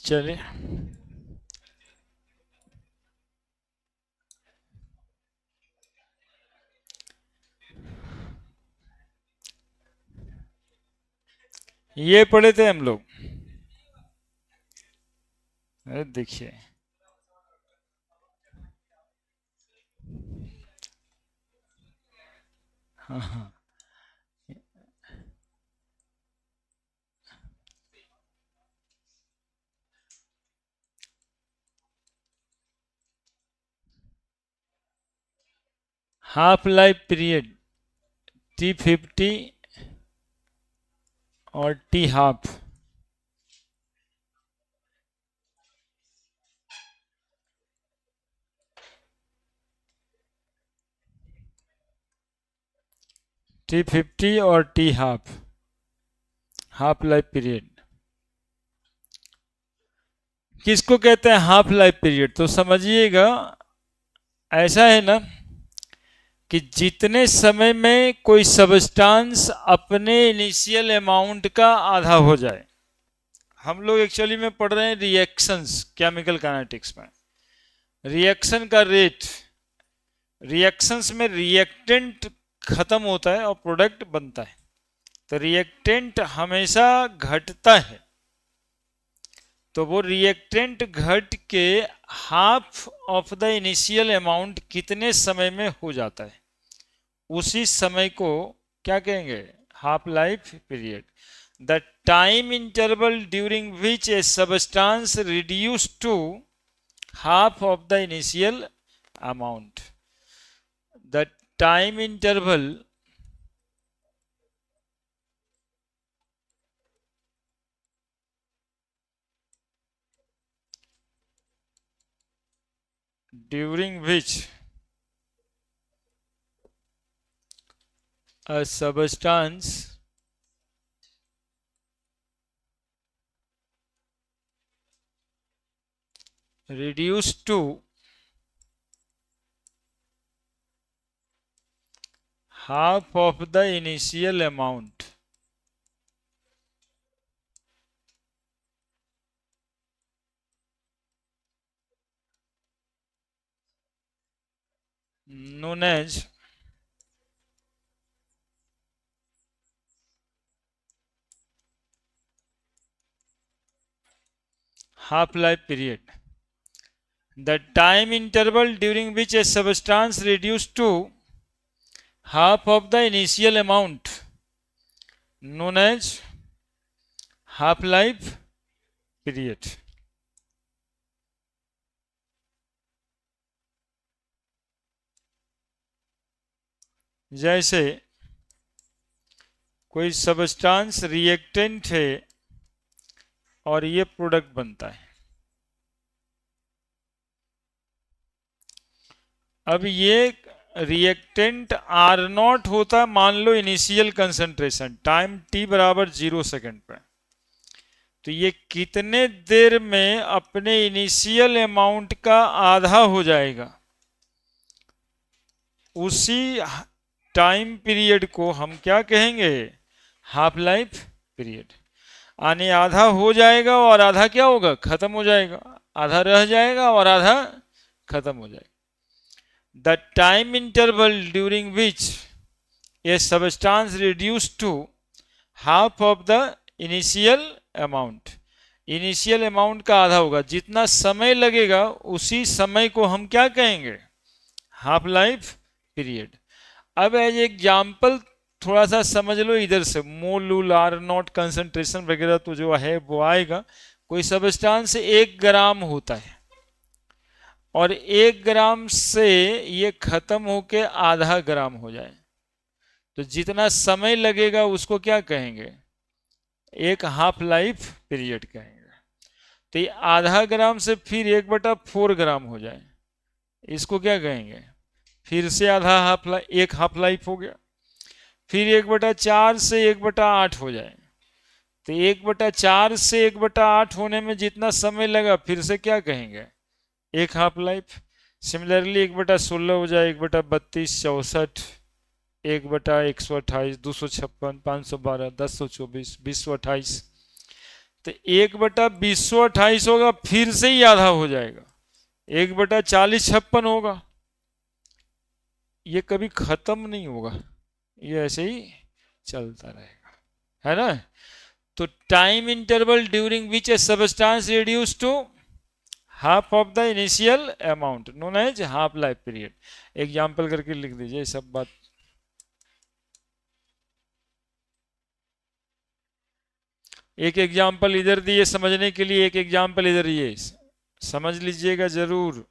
चलिए, ये पढ़े थे हम लोग। अरे देखिए, हाँ हाँ, हाफ लाइफ पीरियड T50 और टी हाफ। T50 और T half, half life period किसको कहते हैं? Half life period. तो समझिएगा, ऐसा है ना कि जितने समय में कोई सबस्टांस अपने इनिशियल अमाउंट का आधा हो जाए। हम लोग एक्चुअली में पढ़ रहे हैं रिएक्शंस, केमिकल काइनेटिक्स में। रिएक्शन का रेट, रिएक्शंस में रिएक्टेंट खत्म होता है और प्रोडक्ट बनता है, तो रिएक्टेंट हमेशा घटता है। तो वो रिएक्टेंट घट के half of the initial amount कितने समय में हो जाता है, उसी समय को क्या कहेंगे? Half life period. The time interval during which a substance reduce to half of the initial amount. The time interval during which a substance reduced to half of the initial amount known as half life period. The time interval during which a substance reduced to half of the initial amount known as half life period. जैसे कोई substance reactant है और ये product बनता है। अब ये reactant are not होता, मान लो इनिशियल कंसंट्रेशन, टाइम टी बराबर 0 सेकेंड पे। तो ये कितने देर में अपने इनिशियल अमाउंट का आधा हो जाएगा, उसी टाइम पीरियड को हम क्या कहेंगे? Half life period. यानी आधा हो जाएगा और आधा क्या होगा? खत्म हो जाएगा। आधा रह जाएगा और आधा खत्म हो जाएगा। The time interval during which a substance reduce to half of the initial amount, initial amount का आधा होगा। जितना समय लगेगा उसी समय को हम क्या कहेंगे? Half life period. अब एज एग्जाम्पल थोड़ा सा समझ लो इधर से, मोल आर नॉट कंसंट्रेशन वगैरह तो जो है वो आएगा। कोई सबस्टांस 1 ग्राम होता है और 1 ग्राम से ये खत्म होके आधा ग्राम हो जाए, तो जितना समय लगेगा उसको क्या कहेंगे? एक हाफ लाइफ पीरियड कहेंगे। तो ये आधा ग्राम से फिर 1/4 ग्राम हो जाए, इसको क्या कहेंगे? फिर से आधा हाफ लाइफ, एक हाफ लाइफ हो गया। फिर 1/4 से 1/8 हो जाए, तो 1/4 से 1/8 होने में जितना समय लगा फिर से क्या कहेंगे? एक हाफ लाइफ। सिमिलरली 1/16 हो जाए, 1/32, 64, 1/128, 256, 512, 1024, 2028। तो 1/2028 होगा, फिर से ही आधा हो जाएगा, 1/4056 होगा। ये कभी खत्म नहीं होगा, ये ऐसे ही चलता रहेगा, है ना। तो time interval during which a substance reduce to half of the initial amount known as half life period. Example करके लिख दीजिए सब बात। एक एग्जाम्पल इधर दिए समझने के लिए, एक एग्जाम्पल इधर ये समझ लीजिएगा जरूर।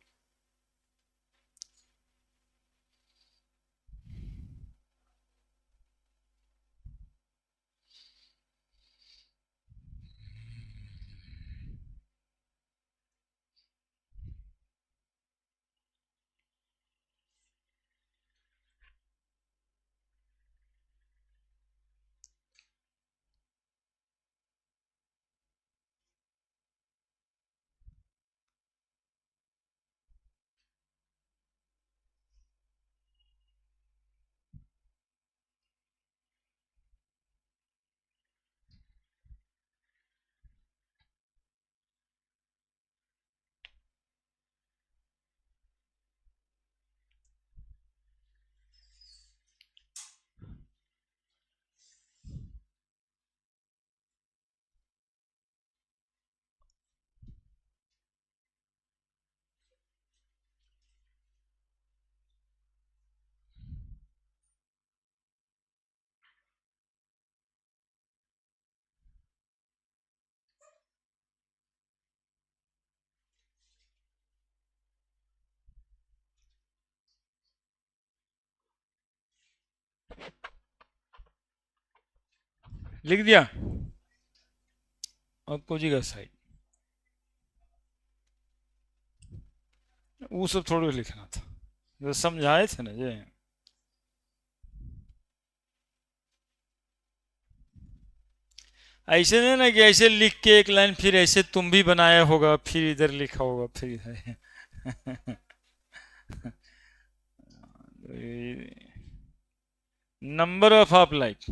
लिख दिया आपको जी का साइड, वो सब थोड़ी लिखना था जो समझाए थे ना ये। ऐसे नहीं ना कि ऐसे लिख के एक लाइन फिर ऐसे तुम भी बनाया होगा, फिर इधर लिखा होगा, फिर इधर number of half life,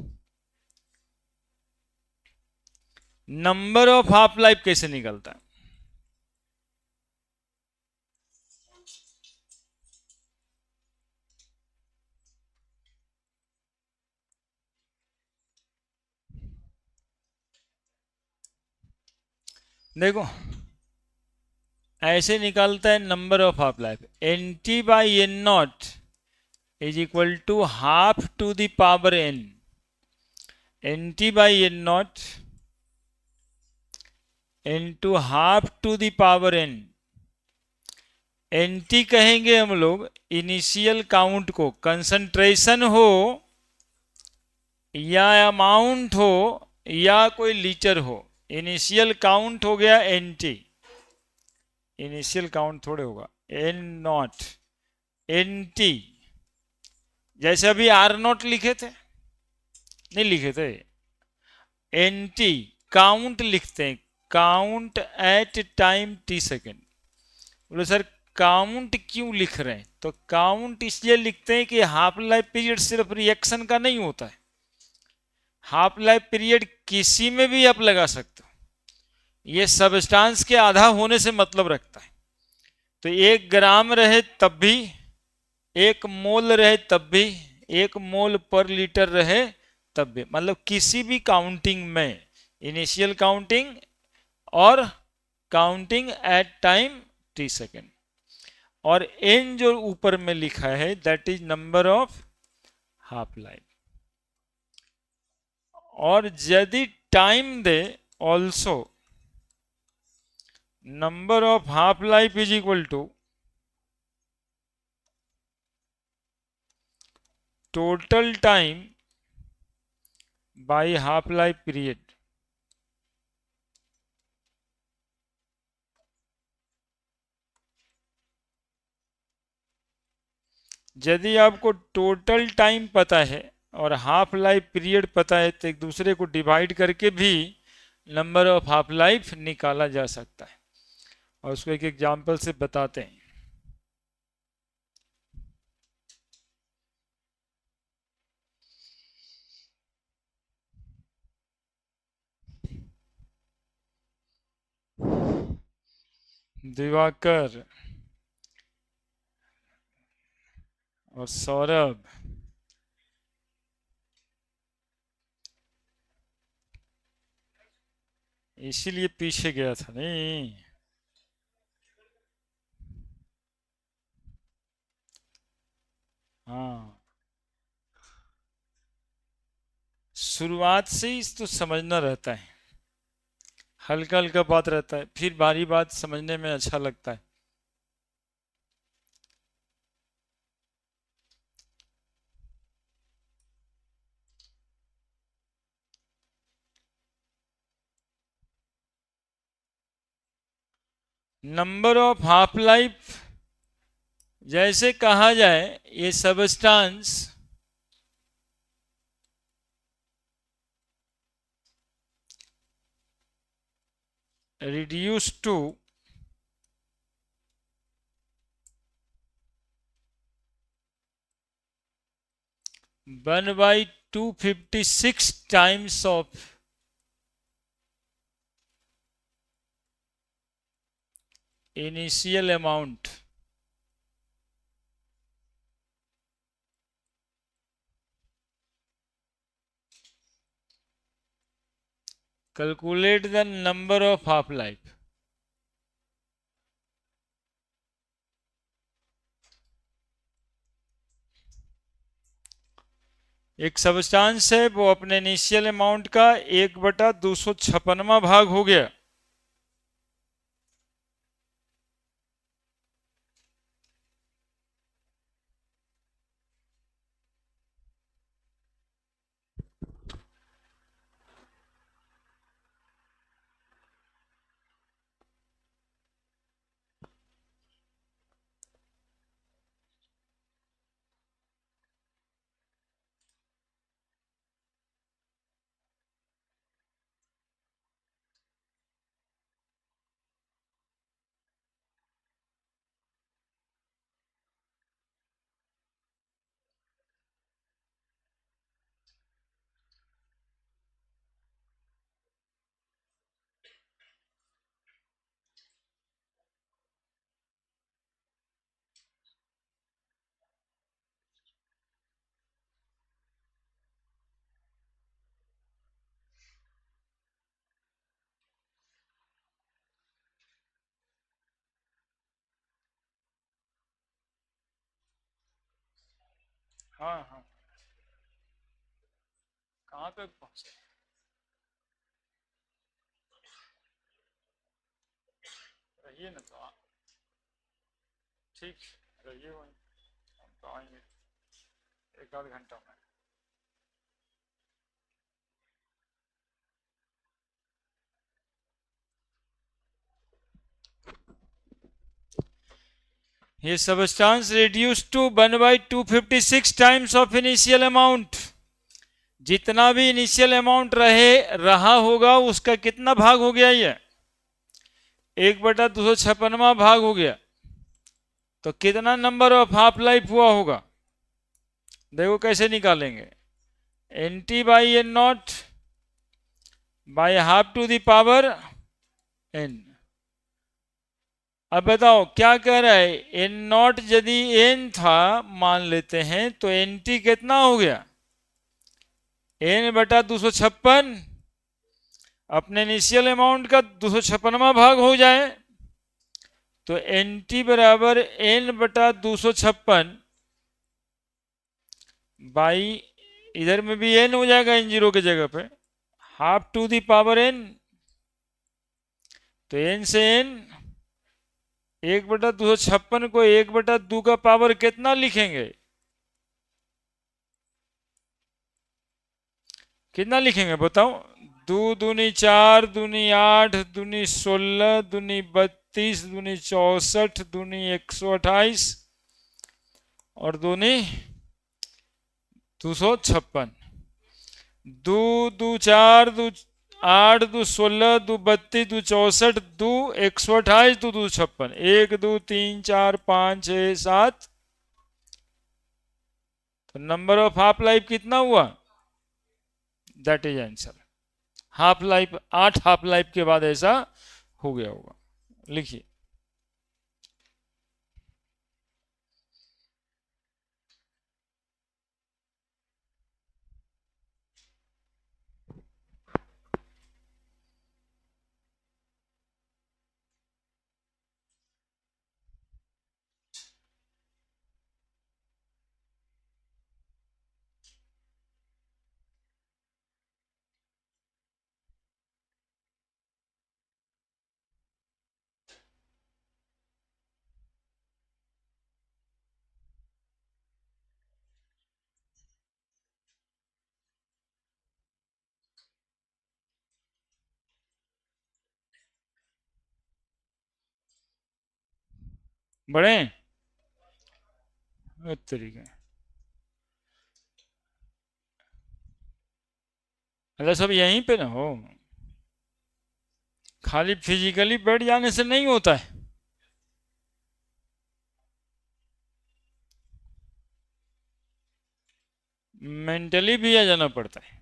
number of half life कैसे निकलता है? देखो ऐसे निकलता है number of half life, N T by N naught is equal to half to the power N, N T by N naught N to half to the power N. N T कहेंगे हम लोग initial count को, concentration हो या amount हो या कोई litre हो, इनिशियल काउंट हो गया एन टी, इनिशियल काउंट थोड़े होगा एन नॉट, एन टी। जैसे अभी आर नॉट लिखे थे, नहीं लिखे थे, एन टी काउंट लिखते हैं, count at time T second. बोले सर काउंट क्यों लिख रहे हैं? तो काउंट इसलिए लिखते हैं कि हाफ लाइफ पीरियड सिर्फ रिएक्शन का नहीं होता है, हाफ लाइफ पीरियड किसी में भी आप लगा सकते हो, ये सबस्टांस के आधा होने से मतलब रखता है। तो 1 ग्राम रहे तब भी, 1 मोल रहे तब भी, 1 मोल पर लीटर रहे तब भी, मतलब किसी भी काउंटिंग में, इनिशियल काउंटिंग और counting at time T second. और एन जो ऊपर में लिखा है that is number of half life. और यदि time they also number of half life is equal to total time by half life period. यदि आपको टोटल टाइम पता है और हाफ लाइफ पीरियड पता है तो एक दूसरे को डिवाइड करके भी नंबर ऑफ हाफ लाइफ निकाला जा सकता है, और उसको एक एग्जांपल से बताते हैं। दिवाकर और सौरभ। इसीलिए पीछे गया था नहीं। हाँ, शुरुआत से ही तो समझना रहता है, हल्का हल्का बात रहता है, फिर भारी बात समझने में अच्छा लगता है। नंबर ऑफ हाफ लाइफ, जैसे कहा जाए ये substance reduce to 1/256 times of initial amount. Calculate the number of half life. एक सब्सटेंस है, वो अपने इनिशियल अमाउंट का 1/256वां भाग हो गया। हाँ हाँ, कहाँ पे पहुंचे? रहिए ना तो ठीक, रहिए वहीं, हम तो आएंगे एक आध घंटा में। ये substance reduce to 1/256 times of initial amount. जितना भी इनिशियल अमाउंट रहा होगा उसका कितना भाग हो गया? ये 1/256वां भाग हो गया। तो कितना नंबर ऑफ हाफ लाइफ हुआ होगा? देखो कैसे निकालेंगे। N T by N naught by half to the power N. अब बताओ क्या कह रहा है? एन नॉट यदि एन था मान लेते हैं तो एन टी कितना हो गया? n/256 अपने इनिशियल अमाउंट का 256वां भाग हो जाए तो एन टी बराबर n/256 बाई, इधर में भी n हो जाएगा इन जीरो के जगह पे, half to the power n। तो n से n, 1/256 को 1/2 का पावर कितना लिखेंगे? कितना लिखेंगे बताओ? 2 दूनी 4, दूनी 8, दूनी 16, दूनी 32, दूनी 64, दूनी 128 और दूनी 256। दो दो 4, दो 8, दो 16, दो 32, दो 64, दो 128, दो 256, 1 2 3 4 5 6 7। तो नंबर ऑफ हाफ लाइफ कितना हुआ? That is answer. Half life, 8 half life के बाद ऐसा हो गया होगा। लिखिए। बड़े तरीके। अरे सब यहीं पे ना हो, खाली फिजिकली बैठ जाने से नहीं होता है, मेंटली भी आ जाना पड़ता है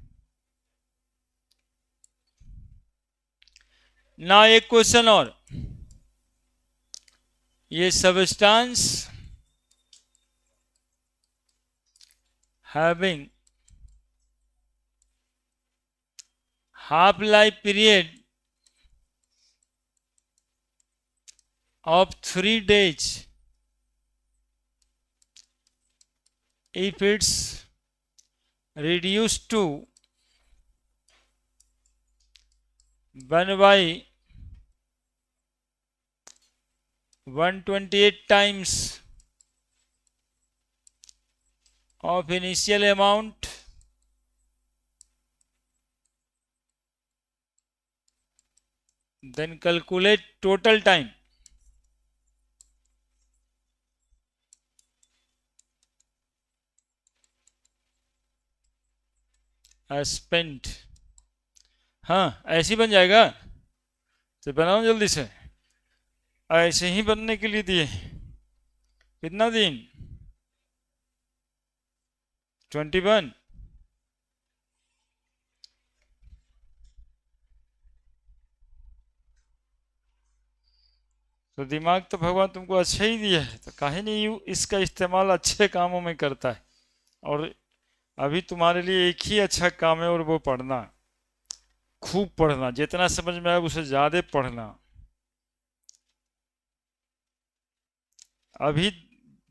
ना। एक क्वेश्चन और, ये substance having half life period of 3 days, if it's reduced to 1 by 128 times of initial amount, then calculate total time spent। हाँ ऐसे ही बन जाएगा, तो बनाओ जल्दी से। ऐसे ही बनने के लिए दिए कितना दिन, 21। तो दिमाग तो भगवान तुमको अच्छा ही दिया है, तो काहे नहीं इसका इस्तेमाल अच्छे कामों में करता है। और अभी तुम्हारे लिए एक ही अच्छा काम है, और वो पढ़ना, खूब पढ़ना, जितना समझ में आए उससे ज्यादा पढ़ना। अभी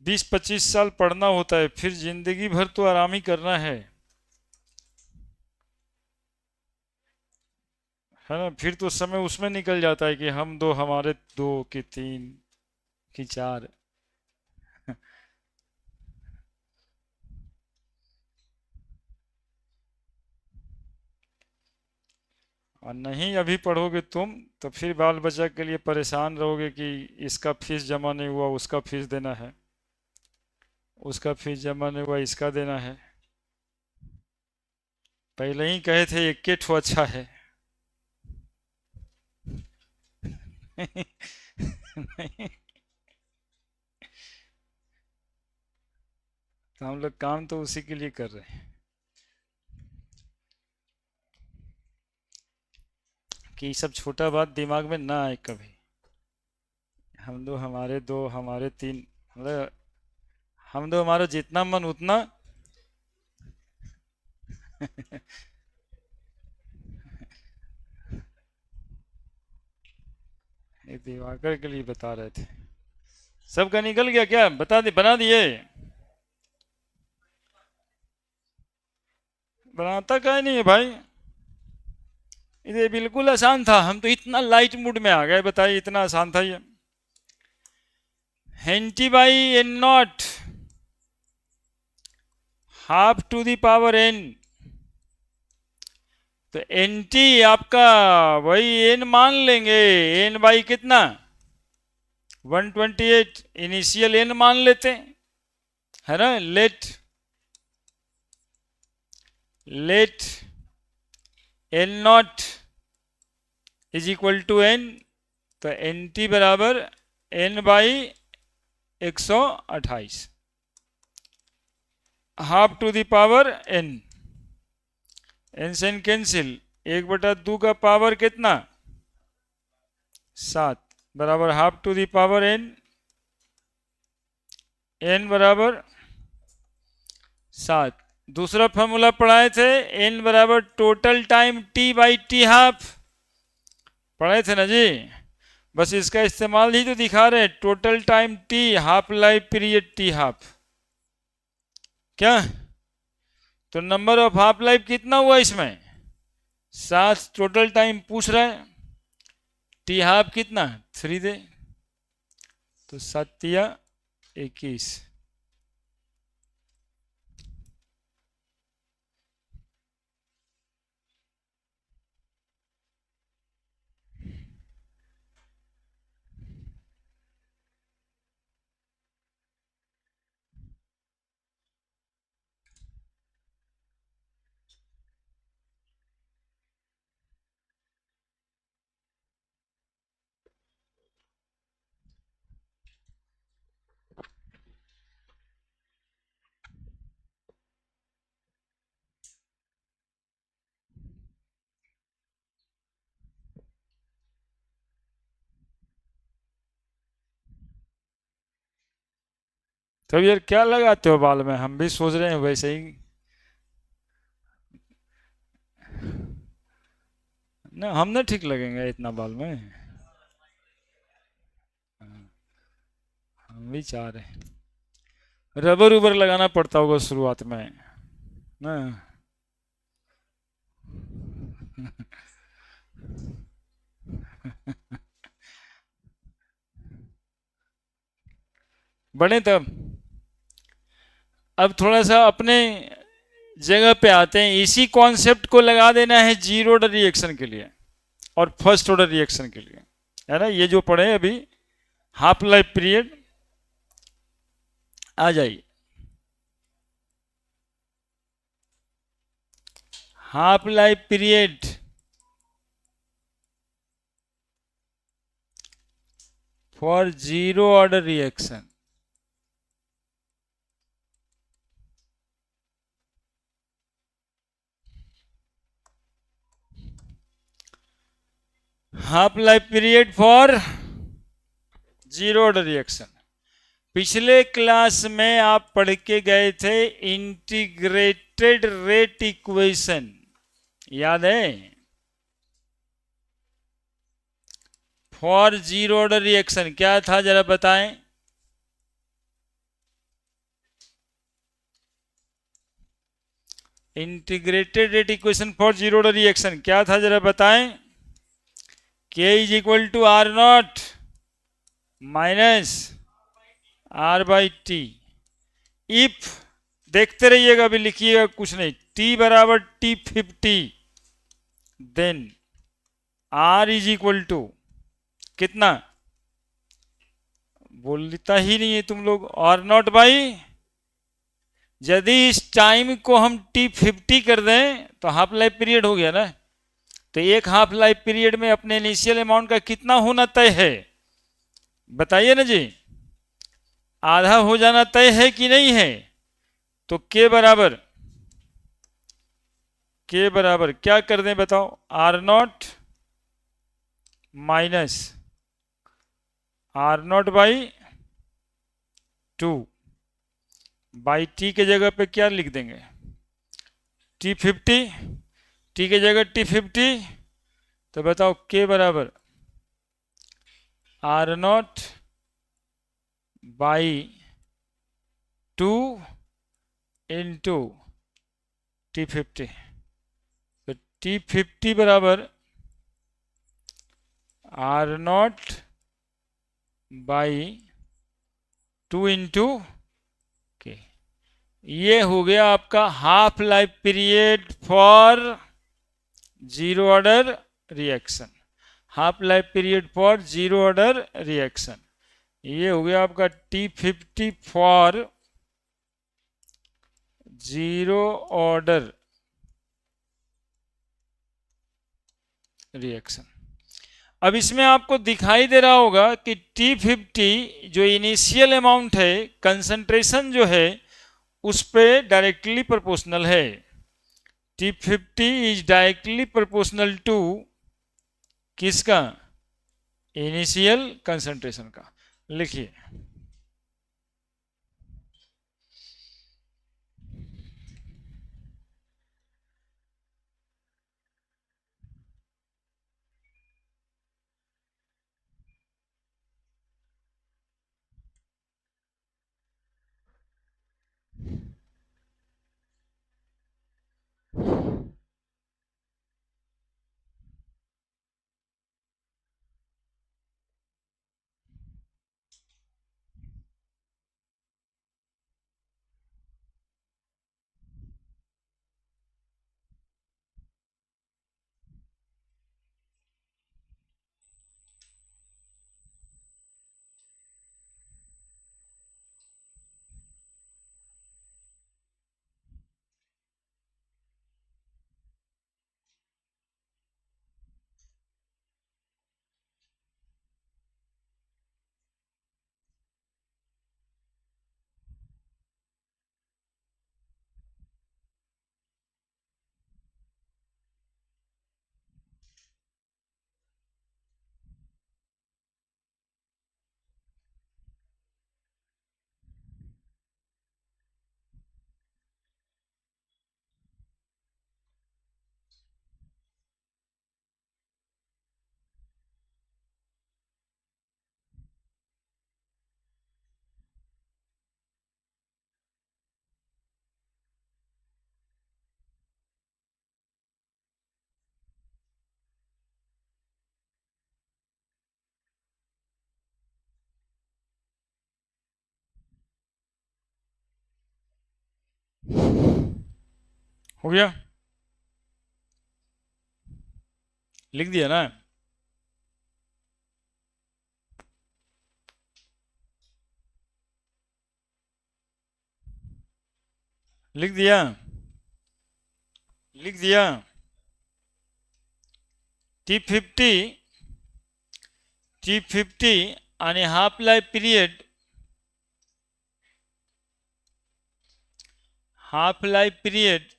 20-25 साल पढ़ना होता है, फिर जिंदगी भर तो आराम ही करना है ना। फिर तो समय उसमें निकल जाता है कि हम दो, हमारे दो, कि तीन, कि चार। और नहीं अभी पढ़ोगे तुम, तो फिर बाल बच्चा के लिए परेशान रहोगे कि इसका फीस जमा नहीं हुआ, उसका फीस देना है, उसका फीस जमा नहीं हुआ, इसका देना है। पहले ही कहे थे एक के ठो अच्छा है। नहीं, तो हम लोग काम तो उसी के लिए कर रहे हैं कि ये सब छोटा बात दिमाग में ना आए कभी। हम दो, हमारे दो, हमारे तीन, मतलब हम दो हमारा जितना मन उतना। ये दिवाकर के लिए बता रहे थे। सबका निकल गया क्या, बता दे, बना दिए। बनाता का नहीं है भाई, ये बिल्कुल आसान था, हम तो इतना लाइट मूड में आ गए, बताइए इतना आसान था ये। हेंटी by N not half to the power n, तो एन टी आपका वही एन मान लेंगे, एन बाई कितना, 128, इनिशियल एन मान लेते हैं, है ना। Let let N naught is equal to N, तो एन टी बराबर N by 128, half to the power N, N से एन कैंसिल, 1/2 का पावर कितना, 7, बराबर half to the power N, N बराबर 7। दूसरा फॉर्मूला पढ़ाए थे, एन बराबर total time T by T half, पढ़ाए थे ना जी। बस इसका इस्तेमाल ही तो दिखा रहे हैं, total time T, half life period T half, क्या। तो नंबर ऑफ हाफ लाइफ कितना हुआ इसमें, 7, टोटल टाइम पूछ रहा है, टी हाफ कितना, 3 दे, तो 7 या 21। तो यार क्या लगाते हो बाल में, हम भी सोच रहे हैं वैसे ही। ना हम ना ठीक लगेंगे इतना बाल में। हम भी चाह रहे हैं। रबर उबर लगाना पड़ता होगा शुरुआत में ना। बने तब। अब थोड़ा सा अपने जगह पे आते हैं, इसी कॉन्सेप्ट को लगा देना है जीरो ऑर्डर रिएक्शन के लिए और फर्स्ट ऑर्डर रिएक्शन के लिए, है ना। ये जो पढ़े अभी, हाफ लाइफ पीरियड, आ जाइए। Half life period for zero order reaction. Half life period for zero order reaction. पिछले क्लास में आप पढ़ के गए थे इंटीग्रेटेड रेट इक्वेशन, याद है। फॉर जीरो ऑर्डर रिएक्शन क्या था जरा बताएं। Integrated rate equation for zero order reaction क्या था जरा बताएं। K is equal to R naught minus R by T. If, देखते रहिएगा, अभी लिखिएगा कुछ नहीं, टी बराबर T50, then R is equal to कितना, बोलता ही नहीं है तुम लोग, आर नॉट बाई, यदि इस टाइम को हम T50 कर दें तो हाफ लाइफ पीरियड हो गया ना। तो एक हाफ लाइफ पीरियड में अपने इनिशियल अमाउंट का कितना होना तय है, बताइए ना जी। आधा हो जाना तय है कि नहीं है। तो के बराबर क्या कर दें बताओ, R naught minus R naught by 2, by T के जगह पे क्या लिख देंगे, T50, टी के जगह T50। तो बताओ के बराबर are naught by 2 into T50। तो T50 बराबर आर नॉट बाई 2 इंटू के। ये हो गया आपका half life period for zero order reaction. Half life period for zero order reaction, ये हो गया आपका T50 for zero order reaction. अब इसमें आपको दिखाई दे रहा होगा कि T50 जो इनिशियल अमाउंट है, कंसंट्रेशन जो है उस पे डायरेक्टली प्रोपोर्शनल है। T50 is directly proportional to किसका, इनिशियल कंसंट्रेशन का। लिखिए, हो गया, लिख दिया ना। लिख दिया, लिख दिया। T50, T50 आणि half life period, half life period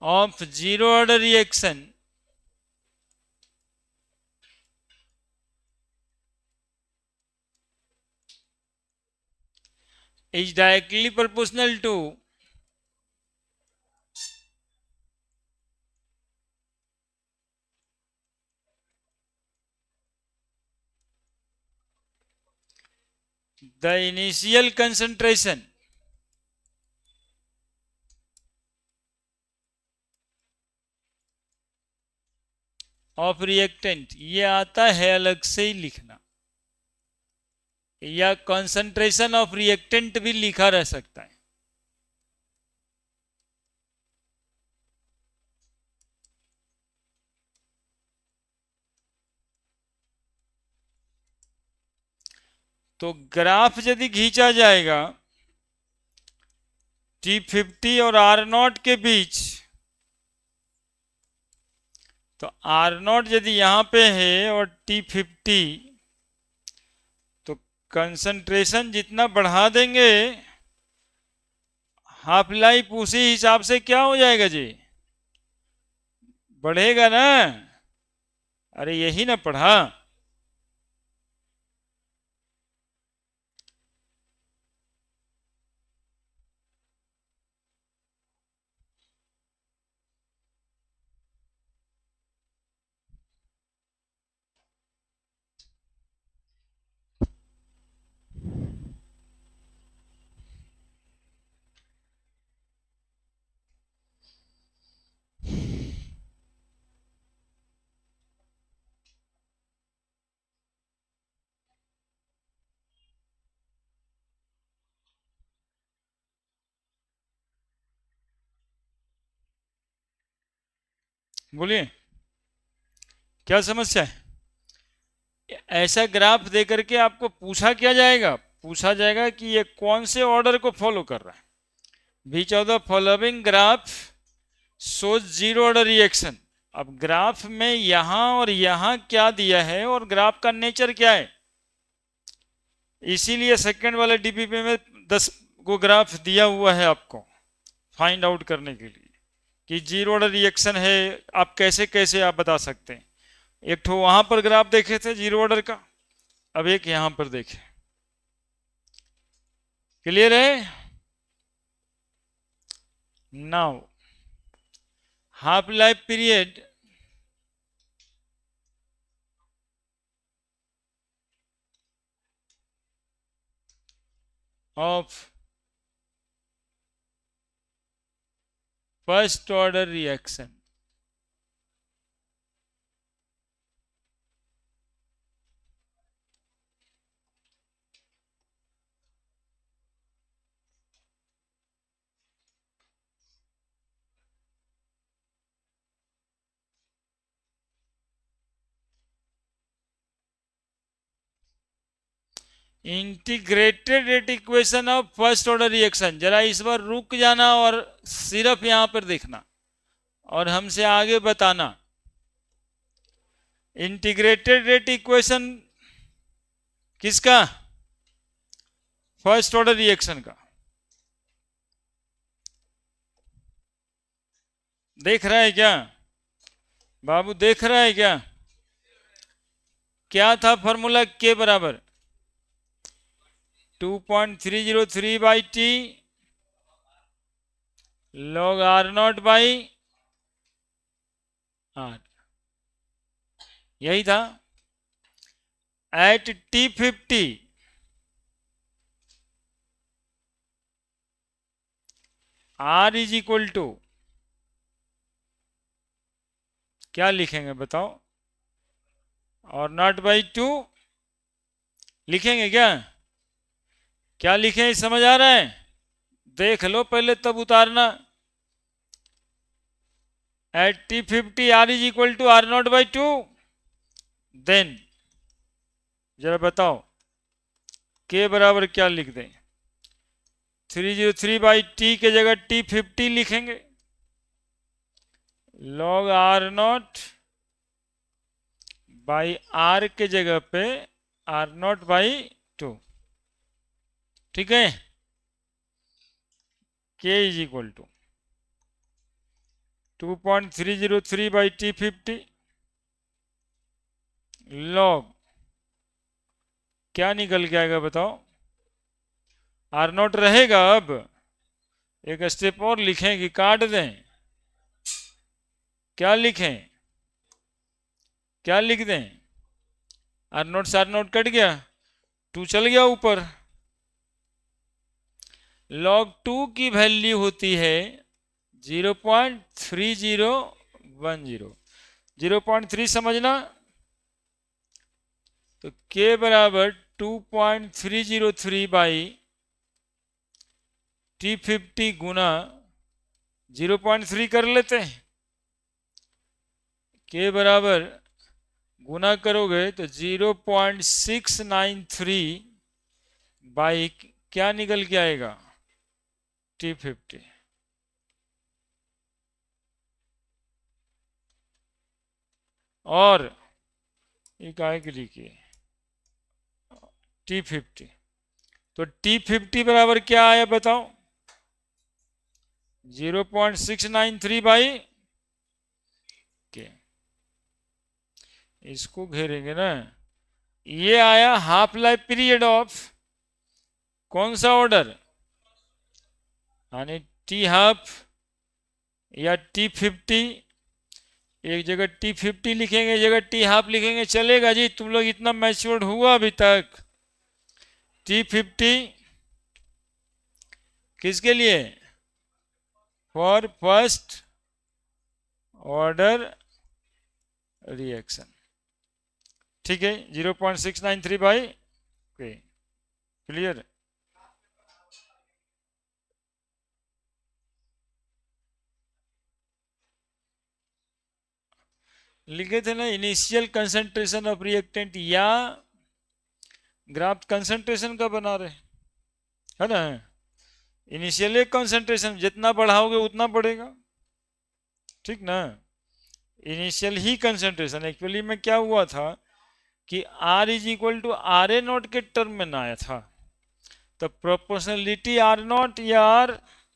of zero order reaction is directly proportional to the initial concentration of reactant। ये आता है अलग से ही लिखना, या कंसंट्रेशन ऑफ रिएक्टेंट भी लिखा रह सकता है। तो ग्राफ यदि खींचा जाएगा T50 और R0 के बीच, तो R0 यदि यहां पे है और T50, तो कंसंट्रेशन जितना बढ़ा देंगे हाफ लाइफ उसी हिसाब से क्या हो जाएगा जी, बढ़ेगा ना। अरे यही ना पढ़ा। बोलिए क्या समस्या है। ऐसा ग्राफ दे करके आपको पूछा क्या जाएगा, पूछा जाएगा कि ये कौन से ऑर्डर को फॉलो कर रहा है। Which of the following graph shows zero order reaction. अब ग्राफ में यहां और यहां क्या दिया है और ग्राफ का नेचर क्या है, इसीलिए सेकंड वाले डीपीपी में 10 को ग्राफ दिया हुआ है आपको फाइंड आउट करने के लिए कि जीरो ऑर्डर रिएक्शन है। आप कैसे कैसे आप बता सकते हैं। एक तो वहां पर ग्राफ देखे थे जीरो ऑर्डर का, अब एक यहां पर देखें। क्लियर है। Now half life period of first order reaction. Integrated rate equation of first order reaction. जरा इस बार रुक जाना और सिर्फ यहां पर देखना और हमसे आगे बताना। इंटीग्रेटेड रेट इक्वेशन किसका, फर्स्ट ऑर्डर रिएक्शन का। देख रहा है क्या बाबू, देख रहा है क्या। क्या था फॉर्मूला, के बराबर 2.303 by T log R0 by R, यही था। At T50 R is equal to क्या लिखेंगे बताओ, और नॉट बाई टू लिखेंगे क्या? क्या लिखें समझ आ रहा है? देख लो पहले तब उतारना। At T50 R is equal to R naught by two, then जरा बताओ के बराबर क्या लिख दें? 303 बाई टी के जगह T50 लिखेंगे, log R naught by R के जगह पे R नॉट बाई टू। ठीक है, K is equal to 2.303 by T50 log क्या निकल के आएगा बताओ? आर नॉट रहेगा। अब एक स्टेप और लिखें कि काट दें? क्या लिखें? क्या लिख दें? आर नोट से आर नोट कट गया, टू चल गया ऊपर। लॉग टू की वैल्यू होती है 0.3010, 0.3 समझना। तो के बराबर 2.303 बाई T50 गुना 0.3 कर लेते हैं। के बराबर गुना करोगे तो 0.693 बाई क्या निकल के आएगा? T50। और इकाई के लिखिए T50। तो T50 बराबर क्या आया बताओ? 0.693 बाई के, इसको घेरेंगे ना। ये आया हाफ लाइफ पीरियड ऑफ कौन सा ऑर्डर, यानी टी हाफ या T50। एक जगह T50 लिखेंगे, एक जगह टी हाफ लिखेंगे, चलेगा जी। तुम लोग इतना मैच्योर्ड हुआ अभी तक? T50 किसके लिए? For first order reaction. ठीक है, 0.693 बाई के। क्लियर? लिखे थे ना इनिशियल कंसंट्रेशन ऑफ रिएक्टेंट, या ग्राफ कंसंट्रेशन का बना रहे है ना। इनिशियल कंसंट्रेशन जितना बढ़ाओगे उतना बढ़ेगा, ठीक ना। इनिशियल ही कंसंट्रेशन एक्चुअली में क्या हुआ था कि R is equal to R A naught के टर्म में ना आया था, तो प्रोपोर्शनलिटी आर नॉट या आर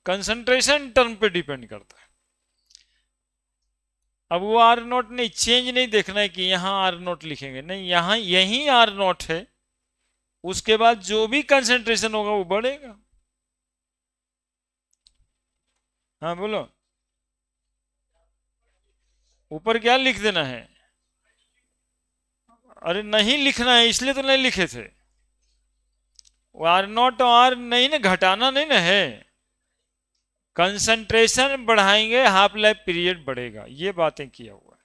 कंसंट्रेशन टर्म पे डिपेंड करता है। अब वो आर नॉट नहीं, चेंज नहीं देखना है कि यहां आर नॉट लिखेंगे, नहीं, यहां यही आर नॉट है, उसके बाद जो भी कंसंट्रेशन होगा वो बढ़ेगा। हाँ बोलो, ऊपर क्या लिख देना है? अरे नहीं लिखना है, इसलिए तो नहीं लिखे थे। आर नॉट आर नहीं ना, घटाना नहीं ना है। कंसंट्रेशन बढ़ाएंगे हाफ लाइफ पीरियड बढ़ेगा, ये बातें किया हुआ है।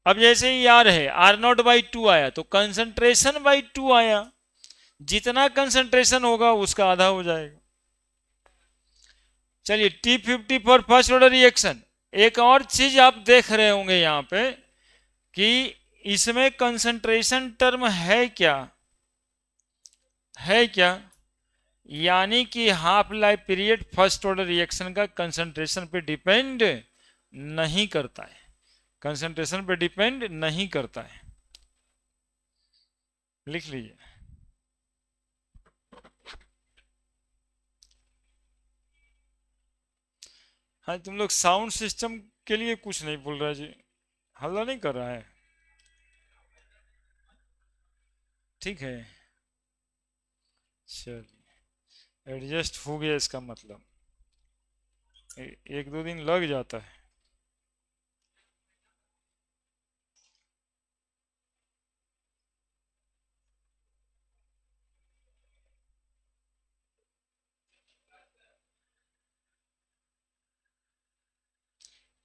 अब जैसे ही आर है, आर नॉट बाई टू आया तो कंसंट्रेशन बाई टू आया, जितना कंसंट्रेशन होगा उसका आधा हो जाएगा। चलिए T50 for first order reaction. एक और चीज आप देख रहे होंगे यहां पे कि इसमें कंसंट्रेशन टर्म है क्या? है क्या? यानी कि half life period first order reaction का कंसंट्रेशन पे डिपेंड नहीं करता है, कंसंट्रेशन पे डिपेंड नहीं करता है। लिख लीजिए। हाँ, तुम लोग साउंड सिस्टम के लिए कुछ नहीं बोल रहा जी, हल्ला नहीं कर रहा है? ठीक है, चलिए एडजस्ट हो गया इसका मतलब। एक दो दिन लग जाता है।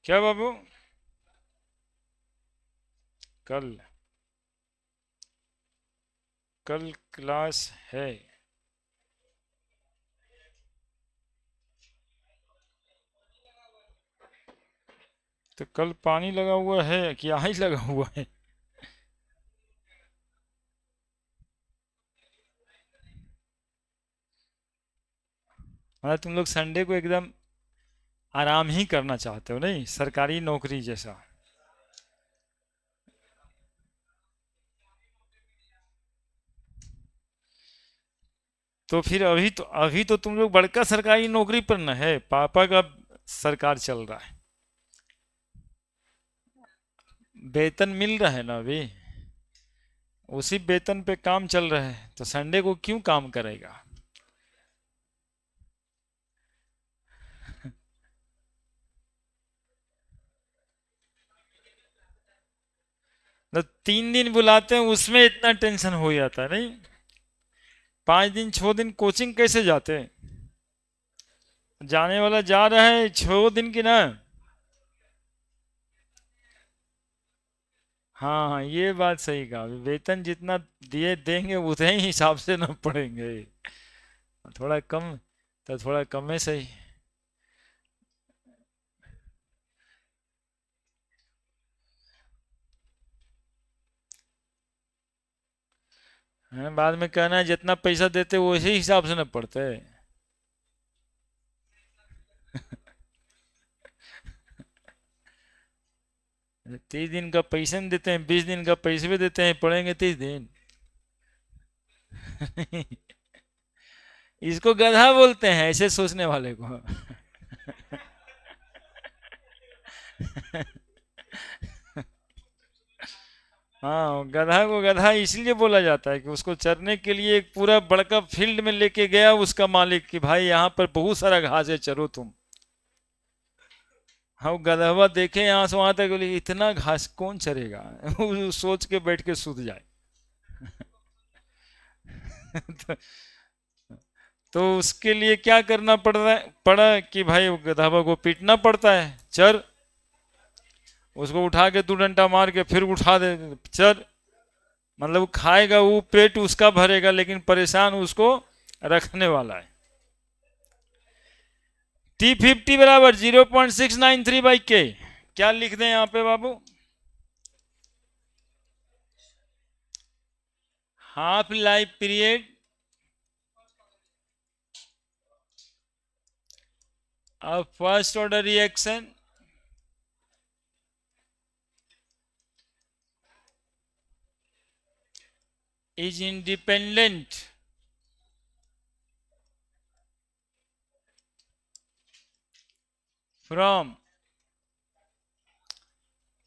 क्या बाबू? कल, कल क्लास है। तो कल पानी लगा हुआ है कि आही लगा हुआ है? मतलब तुम लोग संडे को एकदम आराम ही करना चाहते हो, नहीं सरकारी नौकरी जैसा। तो फिर अभी तो तुम लोग बड़का सरकारी नौकरी पर न है, पापा का सरकार चल रहा है, वेतन मिल रहा है ना अभी, उसी वेतन पे काम चल रहा है, तो संडे को क्यों काम करेगा? तो 3 दिन बुलाते हैं उसमें इतना टेंशन हो जाता है, नहीं? 5 दिन 6 दिन कोचिंग कैसे जाते हैं? जाने वाला जा रहा है 6 दिन की ना। हाँ हाँ, ये बात सही कहा, वेतन जितना दिए देंगे उतने ही हिसाब से ना पड़ेंगे। थोड़ा कम, तो थोड़ा कम है सही। है, बाद में कहना है जितना पैसा देते वो उसी हिसाब से ना पड़ते। 30 दिन का पैसे नहीं देते हैं, 20 दिन का पैसे भी देते हैं, पड़ेंगे 30 दिन। इसको गधा बोलते हैं, ऐसे सोचने वाले को। हाँ, गधा को गधा इसलिए बोला जाता है कि उसको चरने के लिए एक पूरा बड़का फील्ड में लेके गया उसका मालिक कि भाई यहाँ पर बहुत सारा घास है, चरो तुम। हाँ, वो गधवा देखे यहाँ से वहां तक, बोले इतना घास कौन चरेगा। वो सोच के बैठ के सूत जाए। तो, तो उसके लिए क्या करना पड़ा कि भाई वो गधावा को पीटना पड़ता है, चर, उसको उठा के 2 डंडा मार के फिर उठा दे, चर। मतलब वो खाएगा, वो पेट उसका भरेगा, लेकिन परेशान उसको रखने वाला है। T50 बराबर 0.693/K। क्या लिख दें यहाँ पे बाबू? Half life period of first order reaction is independent from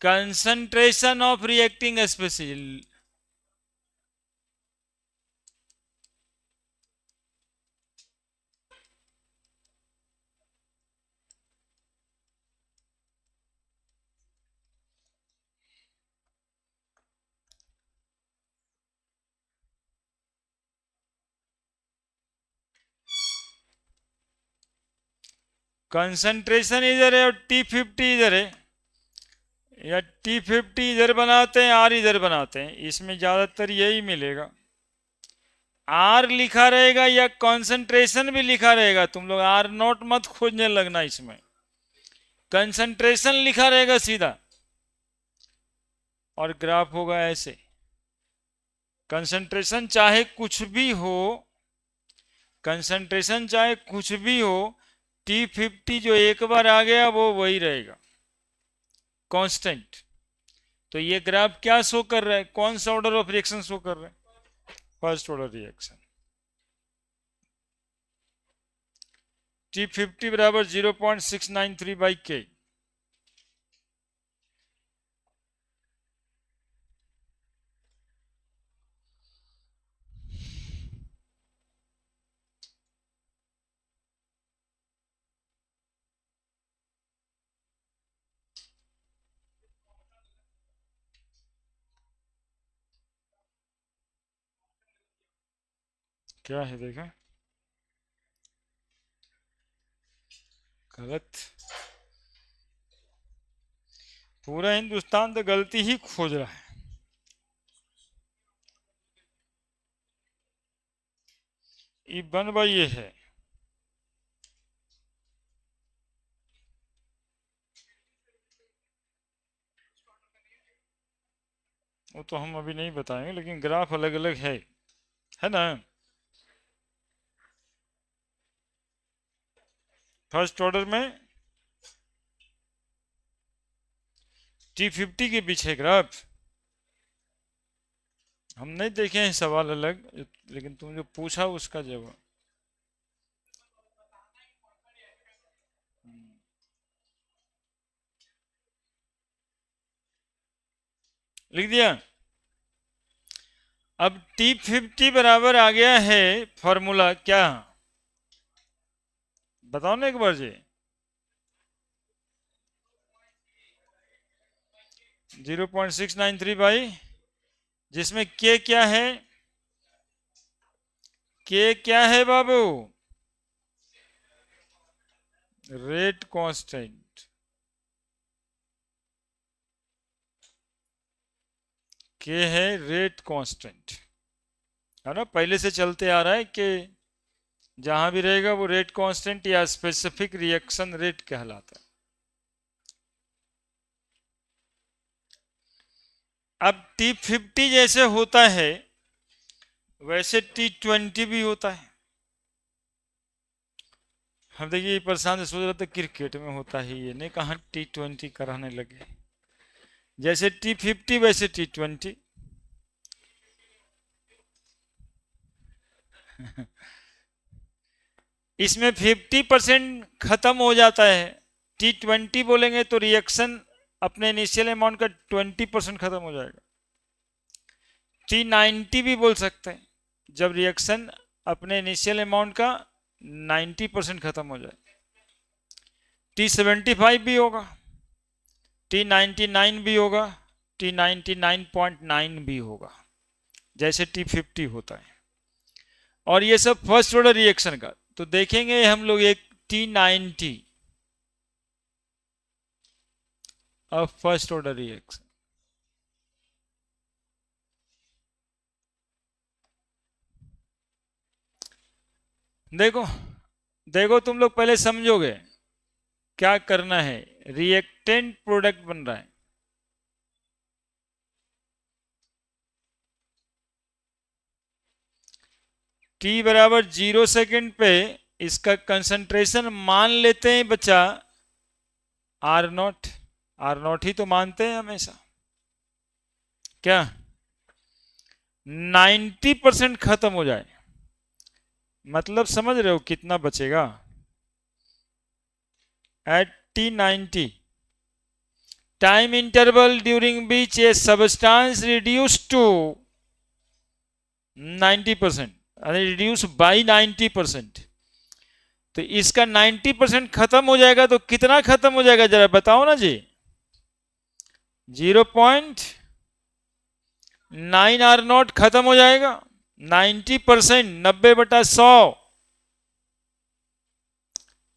concentration of reacting species. Concentration इधर है और T50 इधर है, या T50 इधर बनाते हैं, आर इधर बनाते हैं, इसमें ज्यादातर यही मिलेगा। आर लिखा रहेगा या कंसंट्रेशन भी लिखा रहेगा, तुम लोग आर नोट मत खोजने लगना, इसमें कंसंट्रेशन लिखा रहेगा सीधा, और ग्राफ होगा ऐसे। कंसंट्रेशन चाहे कुछ भी हो, कंसंट्रेशन चाहे कुछ भी हो, T50 जो एक बार आ गया वो वही रहेगा, कांस्टेंट। तो ये ग्राफ क्या शो कर रहा है, कौन सा ऑर्डर ऑफ रिएक्शन शो कर रहा है? First order reaction. T50 बराबर 0.693/K। क्या है देखा? गलत। पूरा हिंदुस्तान तो गलती ही खोज रहा है। ई 1/a है। वो तो हम अभी नहीं बताएंगे, लेकिन ग्राफ अलग अलग है ना। फर्स्ट ऑर्डर में T50 के पीछे ग्राफ हम नहीं देखे हैं, सवाल अलग, लेकिन तुम जो पूछा उसका जवाब लिख दिया। अब T50 बराबर आ गया है फॉर्मूला क्या, बताओ ना एक बार जी। 0.693 बाई, जिसमें के क्या है, के क्या है बाबू, रेट कांस्टेंट। के है रेट कांस्टेंट, है ना, पहले से चलते आ रहा है कि जहां भी रहेगा वो रेट कांस्टेंट या स्पेसिफिक रिएक्शन रेट कहलाता है। अब T50 जैसे होता है वैसे T20 भी होता है। हम देखिए परेशान से सोच रहे थे क्रिकेट में होता ही ये नहीं, कहाँ T20 कराने लगे। जैसे T50 वैसे T20। इसमें 50% खत्म हो जाता है। T20 बोलेंगे तो रिएक्शन अपने इनिशियल अमाउंट का 20% खत्म हो जाएगा। T90 भी बोल सकते हैं, जब रिएक्शन अपने इनिशियल अमाउंट का 90% खत्म हो जाए। T75 भी होगा, T99 भी होगा, T99.9 भी होगा, जैसे T50 होता है। और ये सब फर्स्ट ऑर्डर रिएक्शन का। तो देखेंगे हम लोग एक T90 अब फर्स्ट ऑर्डर रिएक्शन। देखो देखो तुम लोग पहले समझोगे क्या करना है। रिएक्टेंट प्रोडक्ट बन रहा है, T बराबर 0 सेकेंड पे इसका कंसंट्रेशन मान लेते हैं बच्चा R0। R0 ही तो मानते हैं हमेशा, क्या 90% खत्म हो जाए, मतलब समझ रहे हो कितना बचेगा at T90, time interval during which a substance reduce to 90%, reduce by 90%। तो इसका 90% खत्म हो जाएगा तो कितना खत्म हो जाएगा जरा बताओ ना जी। 0.9 R0 खत्म हो जाएगा। 90%, 90/100,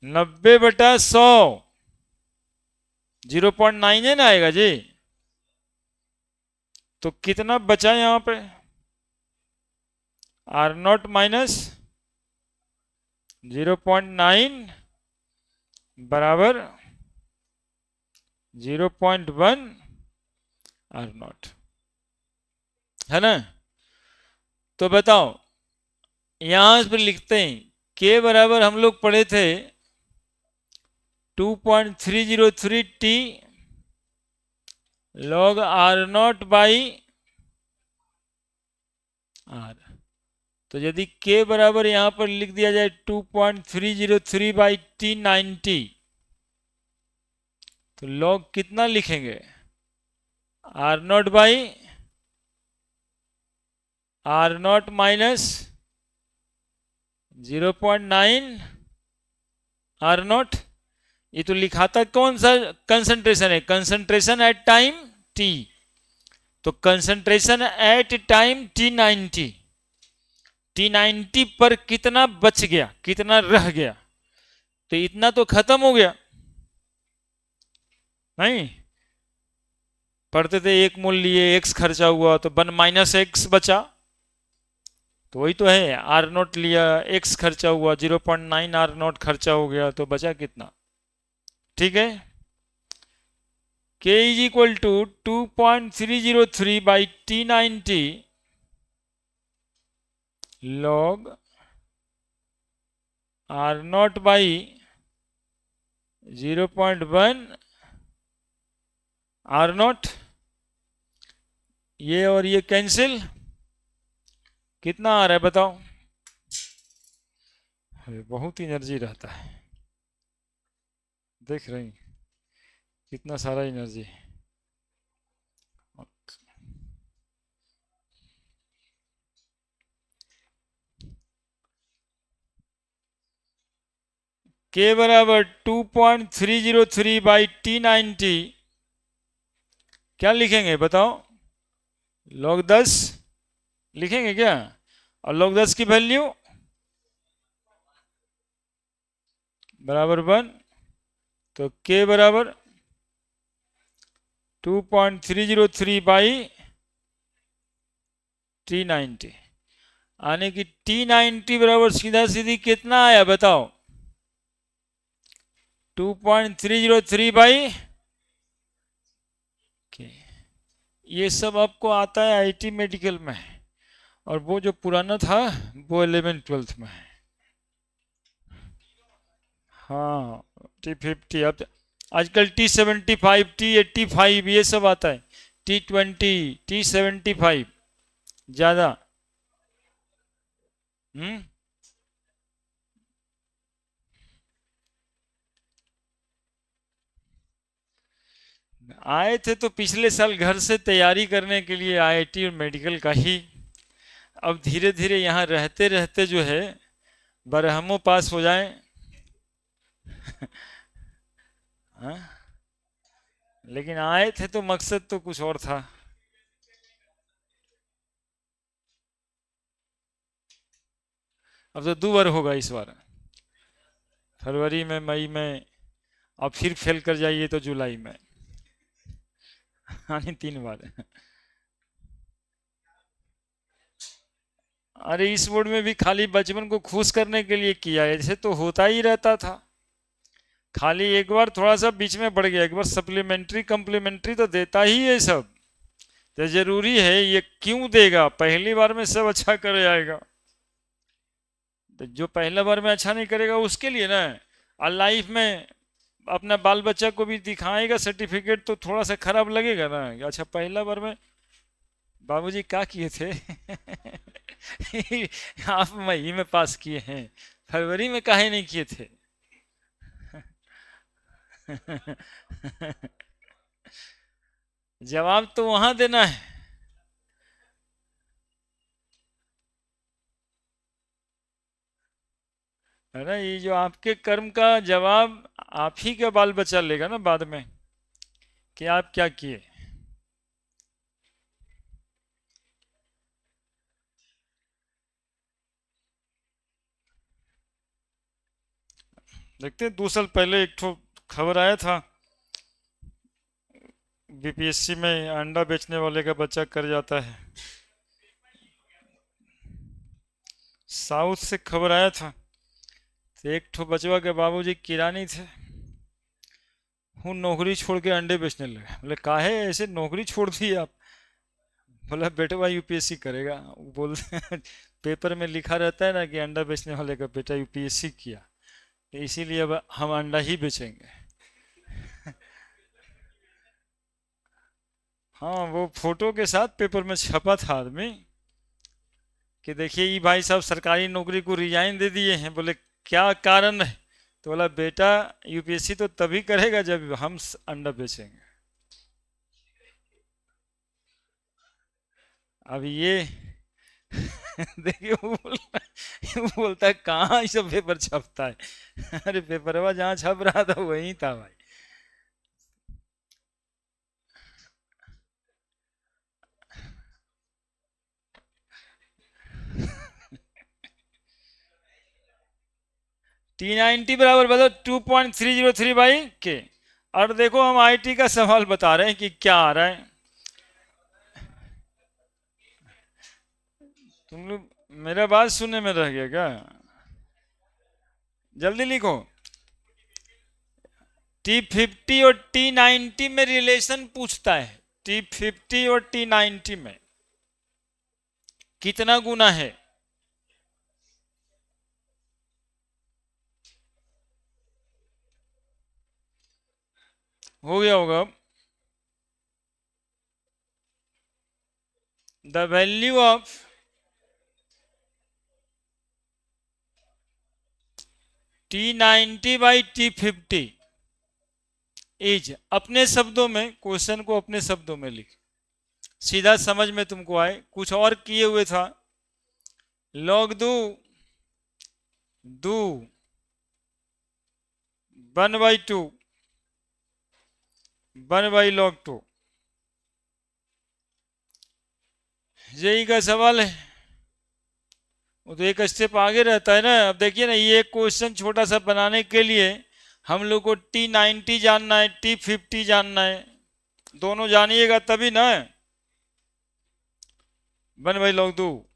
90/100 0.9 है ना आएगा जी। तो कितना बचा यहां पे, R0 माइनस 0.9 बराबर 0.1 R0, है ना। तो बताओ यहां पर लिखते हैं के बराबर हम लोग पढ़े थे 2.303 T log R0 by R। तो यदि K बराबर यहां पर लिख दिया जाए 2.303 बाई T90, तो log कितना लिखेंगे, R0 by R0 minus 0.9 R0। ये तो लिखाता कौन सा कंसंट्रेशन है, कंसंट्रेशन एट टाइम T। तो concentration at time T90, T90 पर कितना बच गया, कितना रह गया, तो इतना तो खत्म हो गया। नहीं पढ़ते थे 1 मोल लिए X खर्चा हुआ तो 1 - X बचा, तो वही तो है, आर नोट लिया, एक्स खर्चा हुआ, 0.9 आर नोट खर्चा हो गया, तो बचा कितना? ठीक है। K is equal to 2.303 by T90 log R naught by 0.1 R naught, ये और ये कैंसिल, कितना आ रहा है बताओ? अरे बहुत एनर्जी रहता है, देख रही कितना सारा एनर्जी। के बराबर 2.303 बाई T90, क्या लिखेंगे बताओ? log 10 लिखेंगे क्या? और log 10 की वैल्यू बराबर 1, तो k बराबर 2.303 बाई T90, आने की T90 बराबर सीधा सीधी कितना आया बताओ? 2.303 बाई के। ये सब आपको आता है आईटी मेडिकल में, और वो जो पुराना था वो 11th-12th में है। हाँ, T50, अब आजकल T75, T85 ये सब आता है, T20, T75 ज्यादा। हम्म। आए थे तो पिछले साल घर से तैयारी करने के लिए आईआईटी और मेडिकल का ही। अब धीरे धीरे यहाँ रहते रहते जो है बरहमों पास हो जाए। हाँ? लेकिन आए थे तो मकसद तो कुछ और था। अब तो 2 बार होगा इस बार, फरवरी में, मई में, और फिर फेल कर जाइए तो जुलाई में। यानी 3 बार। अरे इस बोर्ड में भी खाली बचपन को खुश करने के लिए किया है, ऐसे तो होता ही रहता था। खाली एक बार थोड़ा सा बीच में बढ़ गया, एक बार सप्लीमेंट्री कम्प्लीमेंट्री तो देता ही है सब। तो जरूरी है, ये क्यों देगा? पहली बार में सब अच्छा कर जाएगा, तो जो पहला बार में अच्छा नहीं करेगा उसके लिए ना। और लाइफ में अपना बाल बच्चा को भी दिखाएगा सर्टिफिकेट तो थोड़ा सा खराब लगेगा ना, कि अच्छा पहला बार में बाबूजी क्या किए थे। आप मई में पास किए हैं, फरवरी में काहे नहीं किए थे? जवाब तो वहां देना है। है ना, ये जो आपके कर्म का जवाब आप ही का बाल बच्चा लेगा ना बाद में, कि आप क्या किए। देखते हैं, 2 साल पहले एक ठो खबर आया था, बीपीएससी में अंडा बेचने वाले का बच्चा कर जाता है। साउथ से खबर आया था, तो एक ठो बचवा के बाबूजी किरानी थे, हूँ नौकरी छोड़ के अंडे बेचने लगे। बोले काहे ऐसे नौकरी छोड़ दी आप? बोला बेटवा यूपीएससी करेगा। बोलते पेपर में लिखा रहता है ना कि अंडा बेचने वाले का बेटा यूपीएससी किया, तो इसीलिए अब हम अंडा ही बेचेंगे। हाँ, वो फोटो के साथ पेपर में छपा था आदमी, कि देखिए ये भाई साहब सरकारी नौकरी को रिजाइन दे दिए हैं। बोले क्या कारण है? तो बोला बेटा यूपीएससी तो तभी करेगा जब हम अंडा बेचेंगे। अब ये देखिए वो बोलता है कहाँ ये सब पेपर छपता है। अरे पेपरवा जहाँ छप रहा था वहीं था भाई। T90 बराबर बताओ 2.303 बाई के। और देखो हम आईटी का सवाल बता रहे हैं कि क्या आ रहा है। तुम लोग मेरा बात सुनने में रह गया क्या? जल्दी लिखो। T50 और T90 में रिलेशन पूछता है। T50 और T90 में कितना गुना है? हो गया होगा। The value of T90 by T50 is, अपने शब्दों में क्वेश्चन को अपने शब्दों में लिख, सीधा समझ में तुमको आए। कुछ और किए हुए था। लॉग दो 1/2 1/log 2, यही का सवाल है। वो तो एक स्टेप आगे रहता है ना। अब देखिए ना, ये क्वेश्चन छोटा सा बनाने के लिए हम लोग को T90 जानना है, T50 जानना है। दोनों जानिएगा तभी ना। 1/log 2,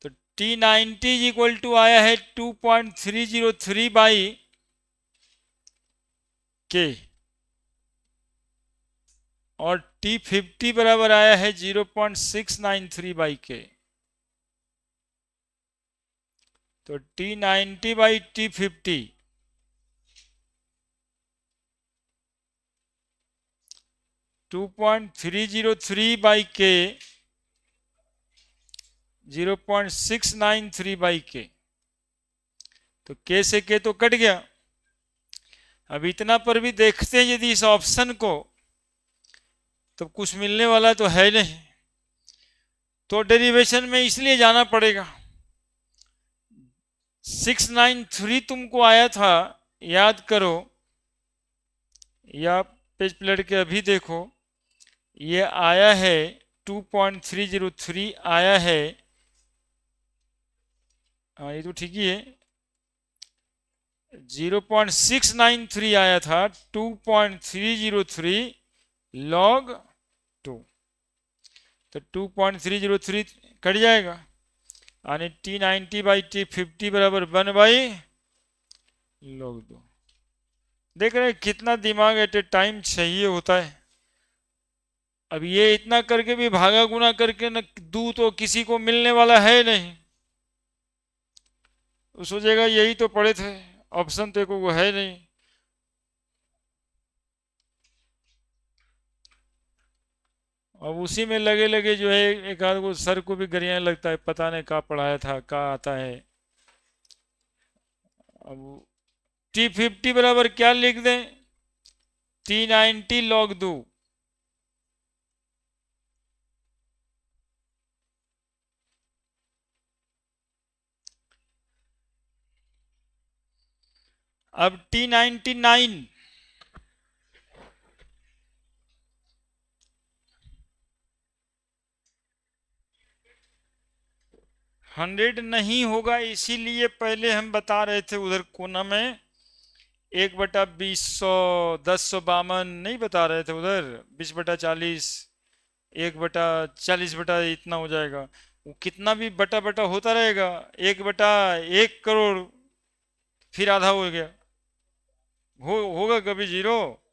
तो T90 इज इक्वल टू आया है 2.303 बाई के, और T50 बराबर आया है 0.693 बाई के। तो T90 बाई T50 2.303 बाई के 0.693 बाई के। तो के से के तो कट गया। अब इतना पर भी देखते हैं यदि इस ऑप्शन को, तो कुछ मिलने वाला तो है नहीं। तो डेरिवेशन में इसलिए जाना पड़ेगा। 693 तुमको आया था, याद करो, या पेज पलट के अभी देखो। ये आया है 2.303 आया है। हाँ, ये तो ठीक ही है। 0.693 आया था, 2.303 log 2, तो 2.303 कट जाएगा। यानी T90 बाई T50 बराबर 1/log 2। देख रहे हैं कितना दिमाग एट ए टाइम चाहिए होता है। अब ये इतना करके भी भागा गुना करके न दू तो किसी को मिलने वाला है नहीं। वो सोचेगा यही तो पढ़े थे, ऑप्शन तो को है नहीं। अब उसी में लगे लगे जो है एक आध को सर को भी गरियाने लगता है, पता नहीं कहाँ पढ़ाया था, कहाँ आता है। अब T50 बराबर क्या लिख दें? T90 log 2। अब T99 100 नहीं होगा, इसीलिए पहले हम बता रहे थे उधर कोना में 1/20, 10/52 नहीं बता रहे थे उधर, 20/40, 1/40 बटा इतना हो जाएगा। वो कितना भी बटा बटा होता रहेगा, 1/1 करोड़, फिर आधा हो गया, होगा कभी जीरो।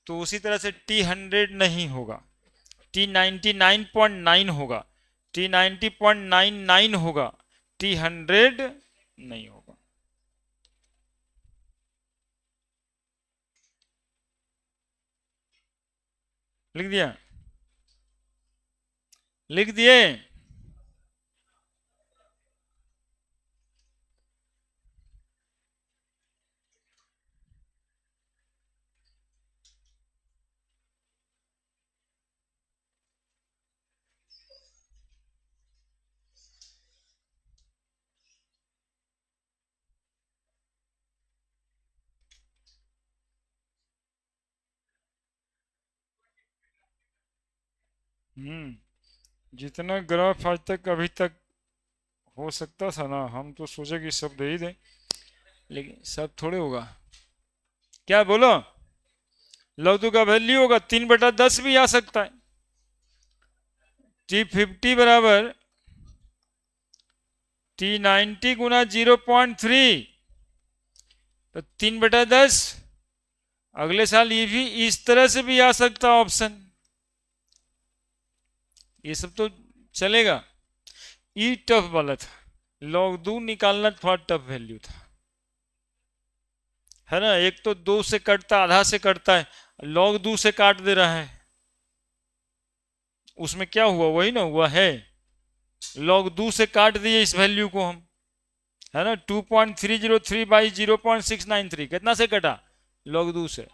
तो उसी तरह से T100 नहीं होगा, T99.9 होगा, T90.99 होगा, T100 नहीं होगा। लिख दिया? लिख दिए? जितना ग्राफ आज तक अभी तक हो सकता था ना, हम तो सोचे कि सब दे ही दें, लेकिन सब थोड़े होगा। क्या बोलो? लव 2 का वैल्यू होगा 3/10 भी आ सकता है। T50 बराबर T90 गुना 0.3, तो 3/10। अगले साल ये भी इस तरह से भी आ सकता ऑप्शन, ये सब तो चलेगा। ई टफ वाला था, लॉग दो निकालना थोड़ा टफ वैल्यू था, है ना। एक तो दो से कटता, आधा से कटता है, लॉग दो से काट दे रहा है, उसमें क्या हुआ, वही ना हुआ है, लॉग दो से काट दिए इस वैल्यू को हम, है ना। 2.303/0.693 कितना से कटा, लॉग दो से।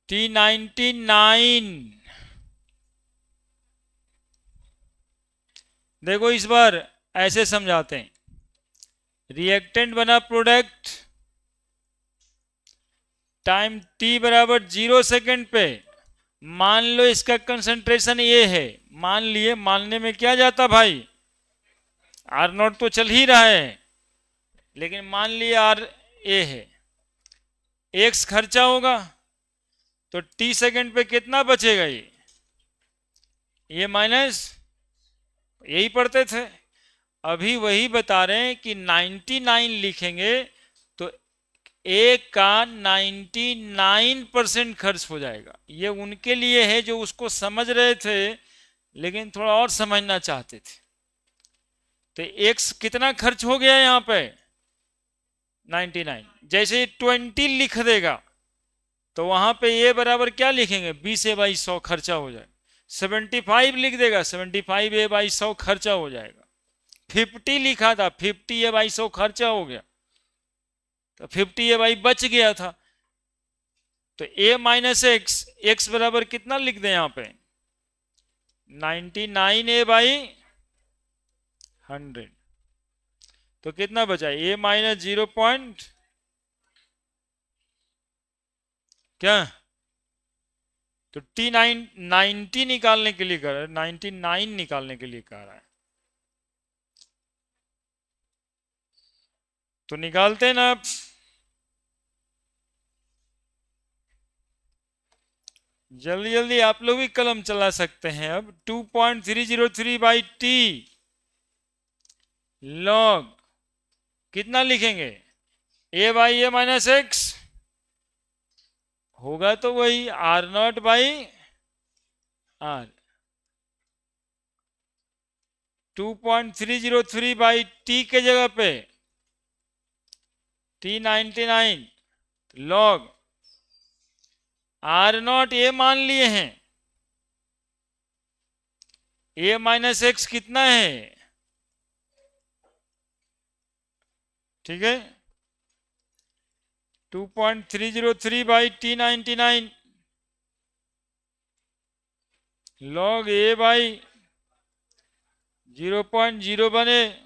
T99, देखो इस बार ऐसे समझाते हैं, रिएक्टेंट बना प्रोडक्ट, टाइम t बराबर 0 सेकेंड पे, मान लो इसका कंसंट्रेशन ये है, मान लिए, मानने में क्या जाता भाई, आर नॉट तो चल ही रहा है, लेकिन मान लिए आर ए है, एक्स खर्चा होगा, तो टी सेकेंड पे कितना बचेगा, ये माइनस, यही पढ़ते थे। अभी वही बता रहे हैं कि 99 लिखेंगे तो एक का 99% खर्च हो जाएगा। ये उनके लिए है जो उसको समझ रहे थे लेकिन थोड़ा और समझना चाहते थे। तो एक्स कितना खर्च हो गया यहां पे, 99। जैसे 20 लिख देगा तो वहां पे ए बराबर क्या लिखेंगे, 20/100 खर्चा हो जाएगा। 75 लिख देगा, 75 A/100 खर्चा हो जाएगा। 50 लिखा था, 50 A/100 खर्चा हो गया, तो 50 A बच गया था। तो a माइनस एक्स, एक्स बराबर कितना लिख दें यहां पे, 99A/100, तो कितना बचा, a माइनस 0 पॉइंट क्या, तो T90 निकालने के लिए कर रहा है, 99 निकालने के लिए कह रहा है, तो निकालते हैं ना। जल्दी जल्दी आप लोग भी कलम चला सकते हैं। अब 2.303/t लॉग कितना लिखेंगे, a/a माइनस एक्स, होगा तो वही R0/R। 2.303/t के जगह पे T99 लॉग R0 ए मान लिए हैं, a माइनस एक्स कितना है, ठीक है, 2.303/T99 लॉग a/0.0 बने,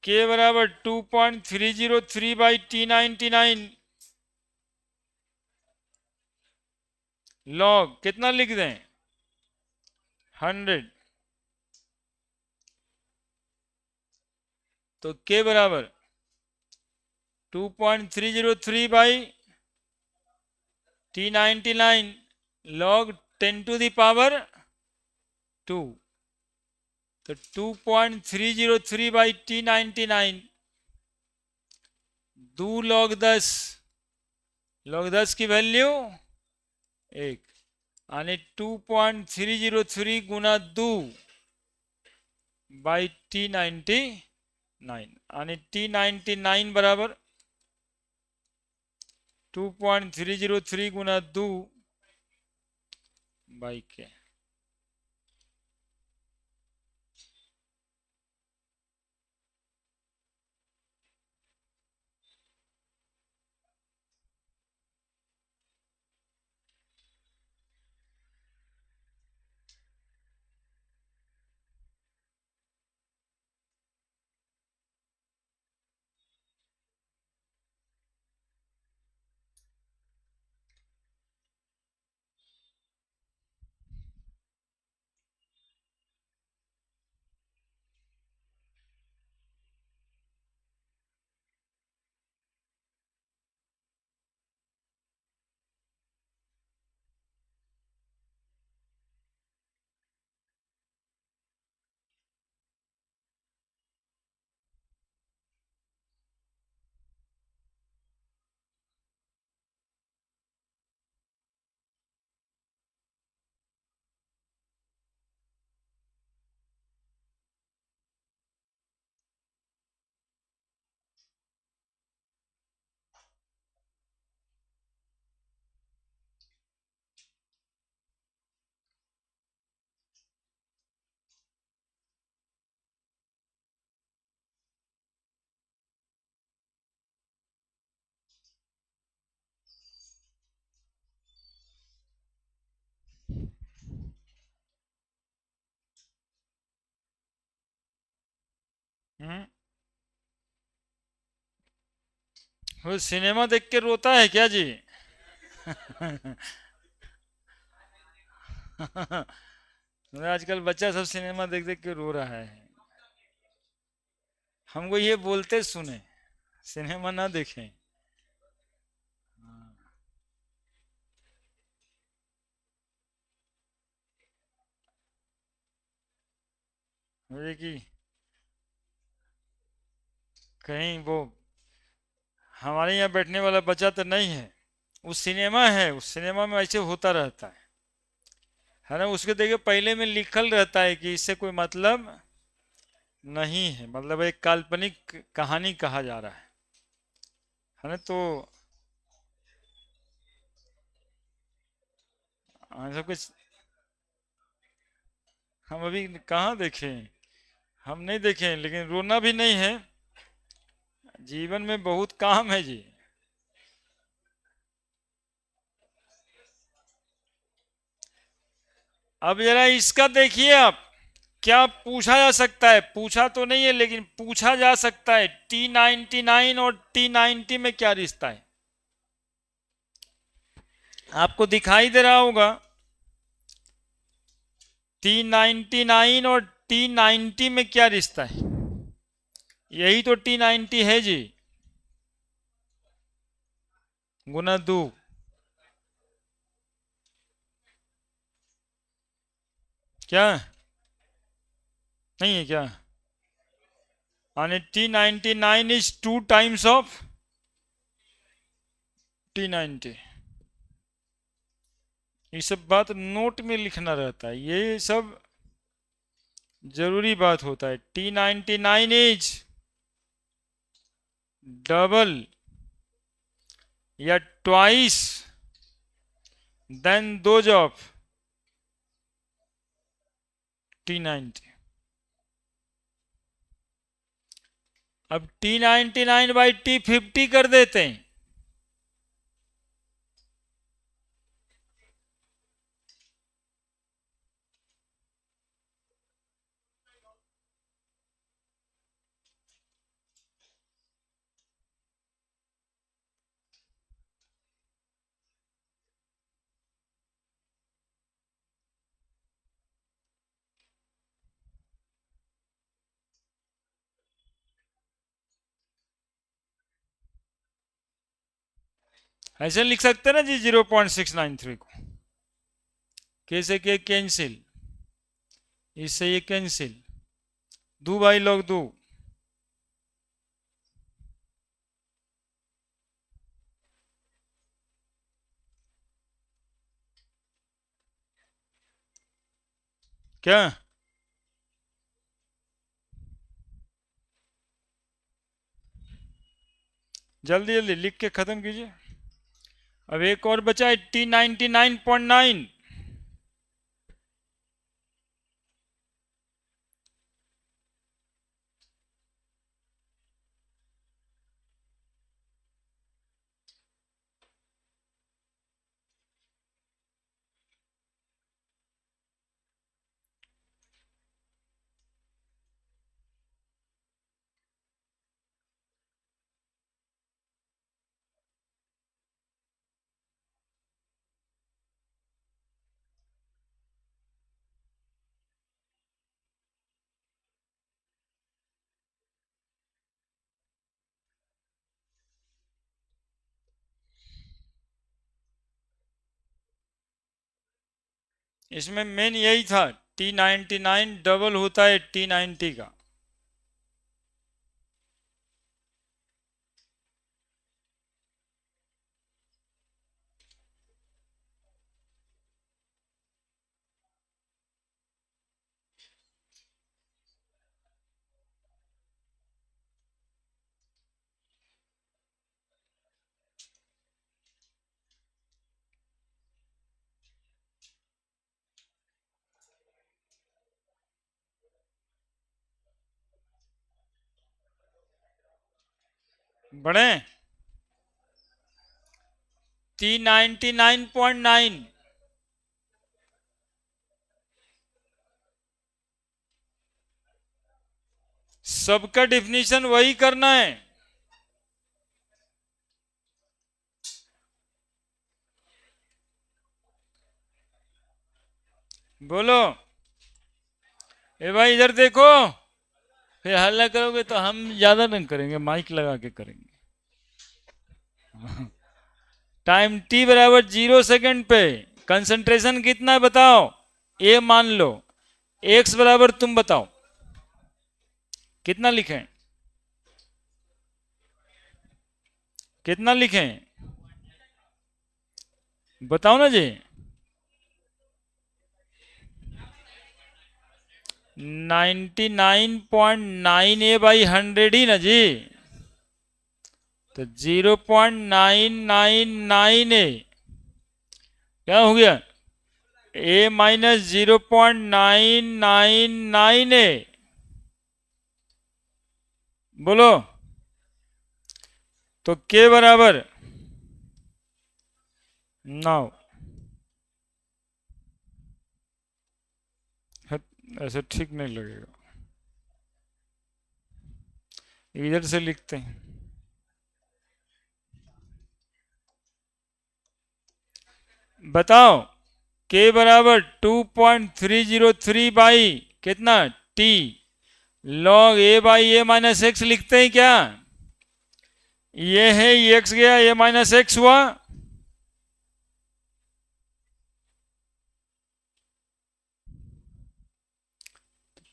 के बराबर 2.303/T99 लॉग कितना लिख दें, 100, तो के बराबर 2.303/T99 लॉग 10⁻², तो 2.303/T99 दो लॉग 10 की वैल्यू 1, यानी 2.303 गुना 2/T99, यानी T99 बराबर 2.303 गुना 2/K। हम्म। वो सिनेमा देख के रोता है क्या जी? आजकल बच्चा सब सिनेमा देख देख के रो रहा है। हमको ये बोलते सुने, सिनेमा ना देखें। मुझे कि कहीं वो हमारे यहाँ बैठने वाला बच्चा तो नहीं है। उस सिनेमा है, उस सिनेमा में ऐसे होता रहता है ना। उसके देखिए पहले में लिखल रहता है कि इससे कोई मतलब नहीं है, मतलब एक काल्पनिक कहानी कहा जा रहा है ना। तो सब कुछ हम अभी कहाँ देखें, हम नहीं देखें, लेकिन रोना भी नहीं है। जीवन में बहुत काम है जी। अब जरा इसका देखिए आप, क्या पूछा जा सकता है, पूछा तो नहीं है लेकिन पूछा जा सकता है, T99 और T90 में क्या रिश्ता है? आपको दिखाई दे रहा होगा। T99 और T90 में क्या रिश्ता है? यही तो T90 है जी, गुना दो। क्या नहीं है क्या? यानी T99 is 2 times of T90। ये सब बात नोट में लिखना रहता है, ये सब जरूरी बात होता है। T99 इज डबल या twice then those of T90। अब T99/T50 कर देते हैं। ऐसे लिख सकते हैं ना जी 0.693 को, कैसे के कैंसिल, इससे ये कैंसिल, 2/log 2। क्या? जल्दी जल्दी लिख के खत्म कीजिए। अब एक और बचा है T99.9। इसमें मेन यही था, T99 डबल होता है T90 का। बढ़े T99.9, सबका डिफिनीशन वही करना है। बोलो। ए भाई इधर देखो, फिर हल्ला करोगे तो हम ज्यादा नहीं करेंगे, माइक लगा के करेंगे। टाइम टी बराबर 0 सेकंड पे कंसंट्रेशन कितना है बताओ। ए मान लो, एक्स बराबर तुम बताओ कितना लिखें, कितना लिखें बताओ ना जी। 99.9 ए बाई 100 ही ना जी। तो 0.999 ए क्या हो गया, ए माइनस 0.999 ए। बोलो। तो के बराबर 9। ऐसे ठीक नहीं लगेगा, इधर से लिखते हैं। बताओ के बराबर 2.303 बाई कितना T log A by A minus x लिखते हैं क्या। ये है ये एक्स गया, ए माइनस एक्स हुआ।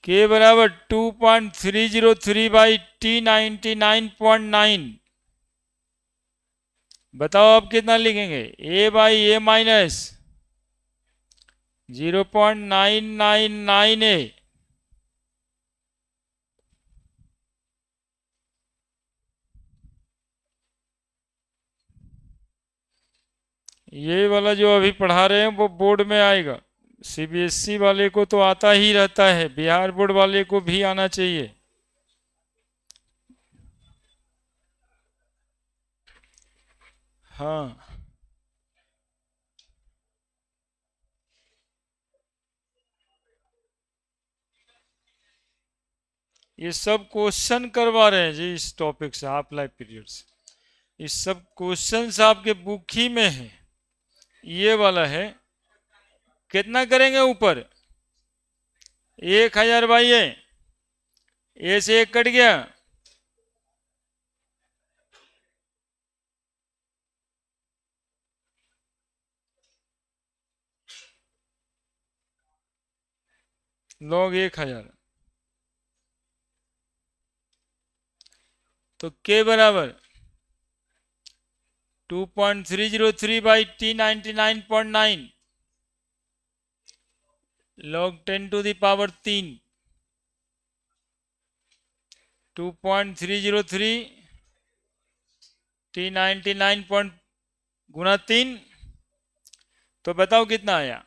के बराबर 2.303 बाई टी 99.9। बताओ अब कितना लिखेंगे, ए बाई ए माइनस 0.999 ए। ये वाला जो अभी पढ़ा रहे हैं वो बोर्ड में आएगा। सीबीएसई वाले को तो आता ही रहता है, बिहार बोर्ड वाले को भी आना चाहिए। हाँ, ये सब क्वेश्चन करवा रहे हैं जी इस टॉपिक से, हाफ लाइफ पीरियड से। ये सब क्वेश्चंस आपके बुक ही में है। ये वाला है, कितना करेंगे ऊपर 1000 बाई ए से एक कट गया, लॉग 1000। तो के बराबर 2.303 by t 99.9 log 10 to the power 3 2.303 t 99 point गुना 3। तो बताओ कितना आया,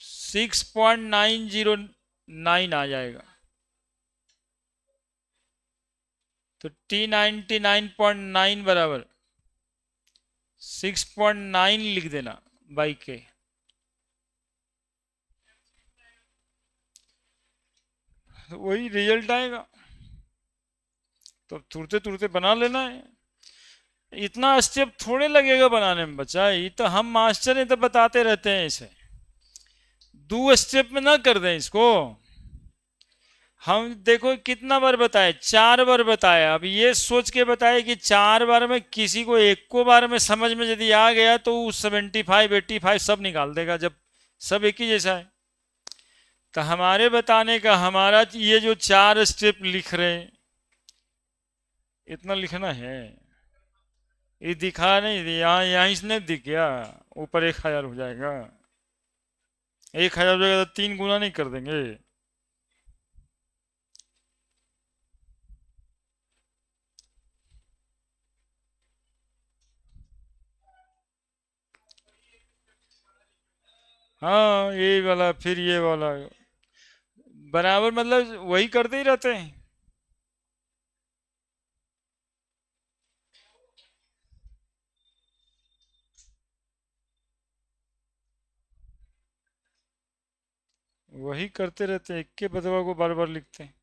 6.909 आ जाएगा। तो टी 99.9 बराबर 6.9 लिख देना बाई के। तो वही रिजल्ट आएगा। तो तुरते तुरते बना लेना है, इतना स्टेप थोड़े लगेगा बनाने में बच्चा। ये तो हम मास्टर हैं तो बताते रहते हैं इसे, 2 स्टेप में ना कर दें इसको। हम देखो कितना बार बताए, 4 बार बताया। अब ये सोच के बताए कि 4 बार में किसी को एक को बार में समझ में यदि आ गया तो 75 85 सब निकाल देगा, जब सब एक ही जैसा है। तो हमारे बताने का, हमारा ये जो 4 स्टेप लिख रहे हैं, इतना लिखना है। ये दिखा नहीं, यहाँ यहाँ इसने दिख गया, ऊपर 1000 हो जाएगा। 1000 हो जाएगा तो 3 गुना नहीं कर देंगे। हाँ, ये वाला फिर ये वाला बराबर, मतलब वही करते ही रहते हैं। वही करते रहते हैं, एक के बदवा को बार बार लिखते हैं।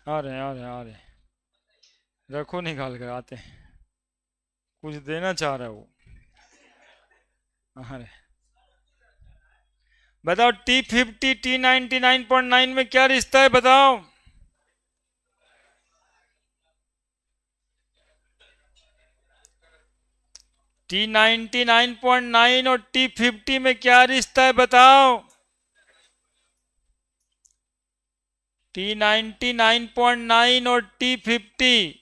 आ रहे हैं, आ रहे हैं, आ रहे हैं। रखो, निकाल कर आते हैं। कुछ देना चाह रहा है वो। आ रहे। बताओ, T50 T99.9 में क्या रिश्ता है, बताओ। T99.9 और T50 में क्या रिश्ता है, बताओ। T99.9 और T50,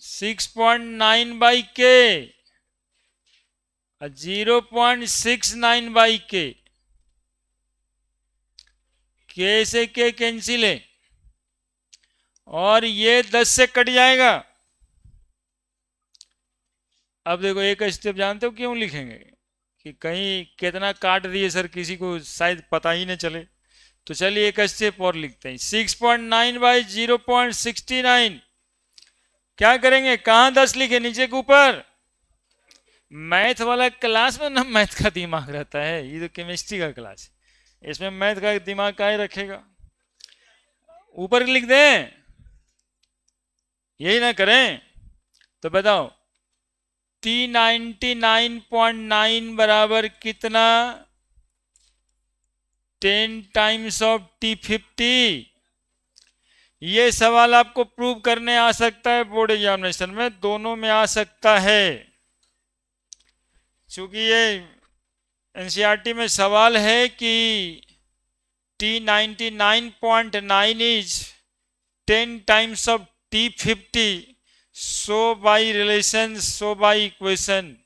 6.9/K और 0.69/K। K से K कैंसिल है, और ये 10 से कट जाएगा। अब देखो, एक स्टेप जानते हो क्यों लिखेंगे, कि कहीं कितना काट दिए सर, किसी को शायद पता ही न चले। तो चलिए एक स्टेप और लिखते हैं। 6.9/0.69। क्या करेंगे, कहाँ 10 लिखे, नीचे के ऊपर। मैथ वाला क्लास में ना मैथ का दिमाग रहता है, ये तो केमिस्ट्री का क्लास है, इसमें मैथ का दिमाग काहे रखेगा। ऊपर लिख दें, यही ना करें। तो बताओ, T99.9 बराबर कितना, 10 टाइम्स ऑफ T50। ये सवाल आपको प्रूव करने आ सकता है बोर्ड एग्जामिनेशन में, दोनों में आ सकता है। क्योंकि ये एनसीईआरटी में सवाल है कि T99.9 is 10 times of T50, so by relation, so by equation.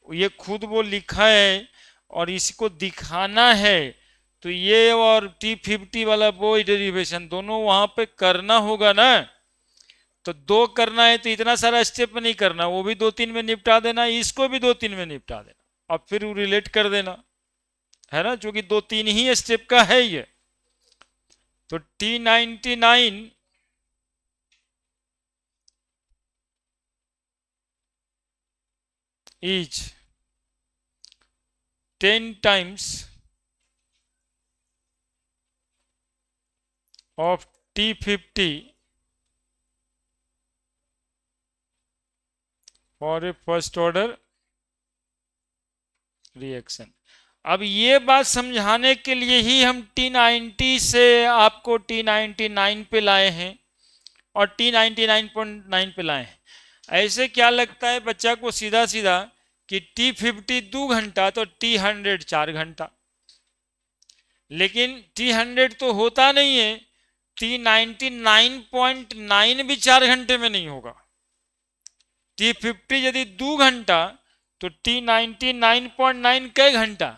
ये खुद वो लिखा है और इसको दिखाना है। तो ये और T50 वाला वो डेरिवेशन दोनों वहां पे करना होगा ना। तो दो करना है तो इतना सारा स्टेप में नहीं करना, वो भी 2-3 में निपटा देना, इसको भी 2-3 में निपटा देना, और फिर रिलेट कर देना, है ना, क्योंकि 2-3 ही स्टेप का है ये। तो T99 is 10 times of T50 for a first order reaction. अब ये बात समझाने के लिए ही हम T90 से आपको T99 पे लाए हैं और T99.9 पे लाए हैं। ऐसे क्या लगता है बच्चा को सीधा सीधा कि T50 2 घंटा तो T100 4 घंटा, लेकिन T100 तो होता नहीं है, T99.9 भी 4 घंटे में नहीं होगा। T50 यदि 2 घंटा तो T99.9 कई घंटा,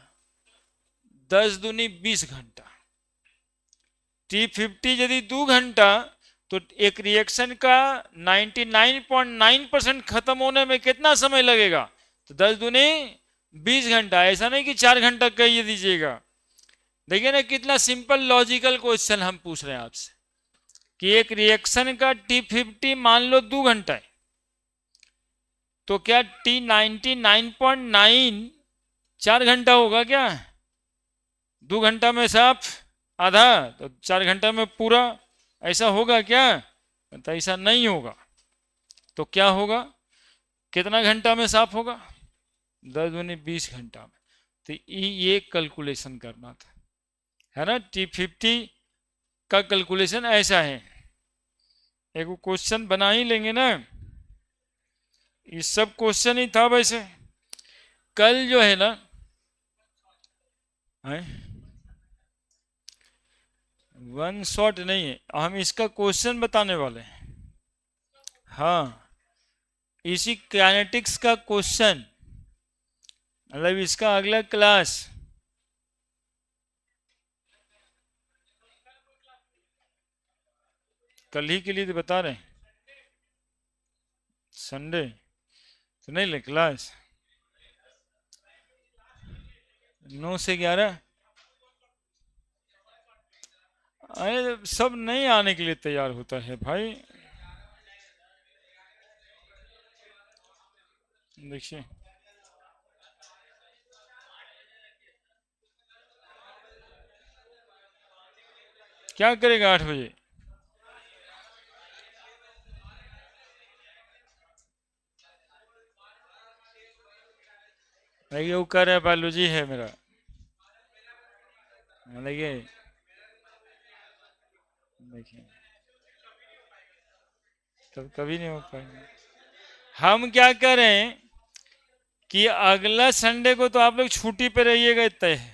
10 दूनी 20 घंटा। T50 यदि 2 घंटा तो एक रिएक्शन का 99.9% खत्म होने में कितना समय लगेगा, तो 10 दूनी 20 घंटा। ऐसा नहीं कि 4 घंटा कह दीजिएगा। देखिए ना कितना सिंपल लॉजिकल क्वेश्चन हम पूछ रहे हैं आपसे, कि एक रिएक्शन का T50 मान लो 2 घंटा है, तो क्या T99.9 4 घंटा होगा क्या। 2 घंटा में साफ आधा, तो 4 घंटा में पूरा, ऐसा होगा क्या, तो ऐसा नहीं होगा। तो क्या होगा, कितना घंटा में साफ होगा, 10 दूनी 20 घंटा में। तो ये कैलकुलेशन करना था, है ना। T50 का कैलकुलेशन ऐसा है। एक क्वेश्चन बना ही लेंगे ना, ये सब क्वेश्चन ही था वैसे। कल जो है ना, है वन शॉट नहीं है, हम इसका क्वेश्चन बताने वाले हैं। हाँ, इसी काइनेटिक्स का क्वेश्चन, मतलब इसका अगला क्लास। कल ही के लिए तो बता रहे हैं, संडे तो नहीं ले क्लास, 9 से 11। अरे सब नहीं आने के लिए तैयार होता है भाई। देखिए, क्या करेगा 8 बजे? देखिए वो कर है, बायोलॉजी है मेरा। देखिए, देखिए तब कभी नहीं हो पाएगा। हम क्या करें कि अगला संडे को तो आप लोग छुट्टी पे रहिएगा, तय है।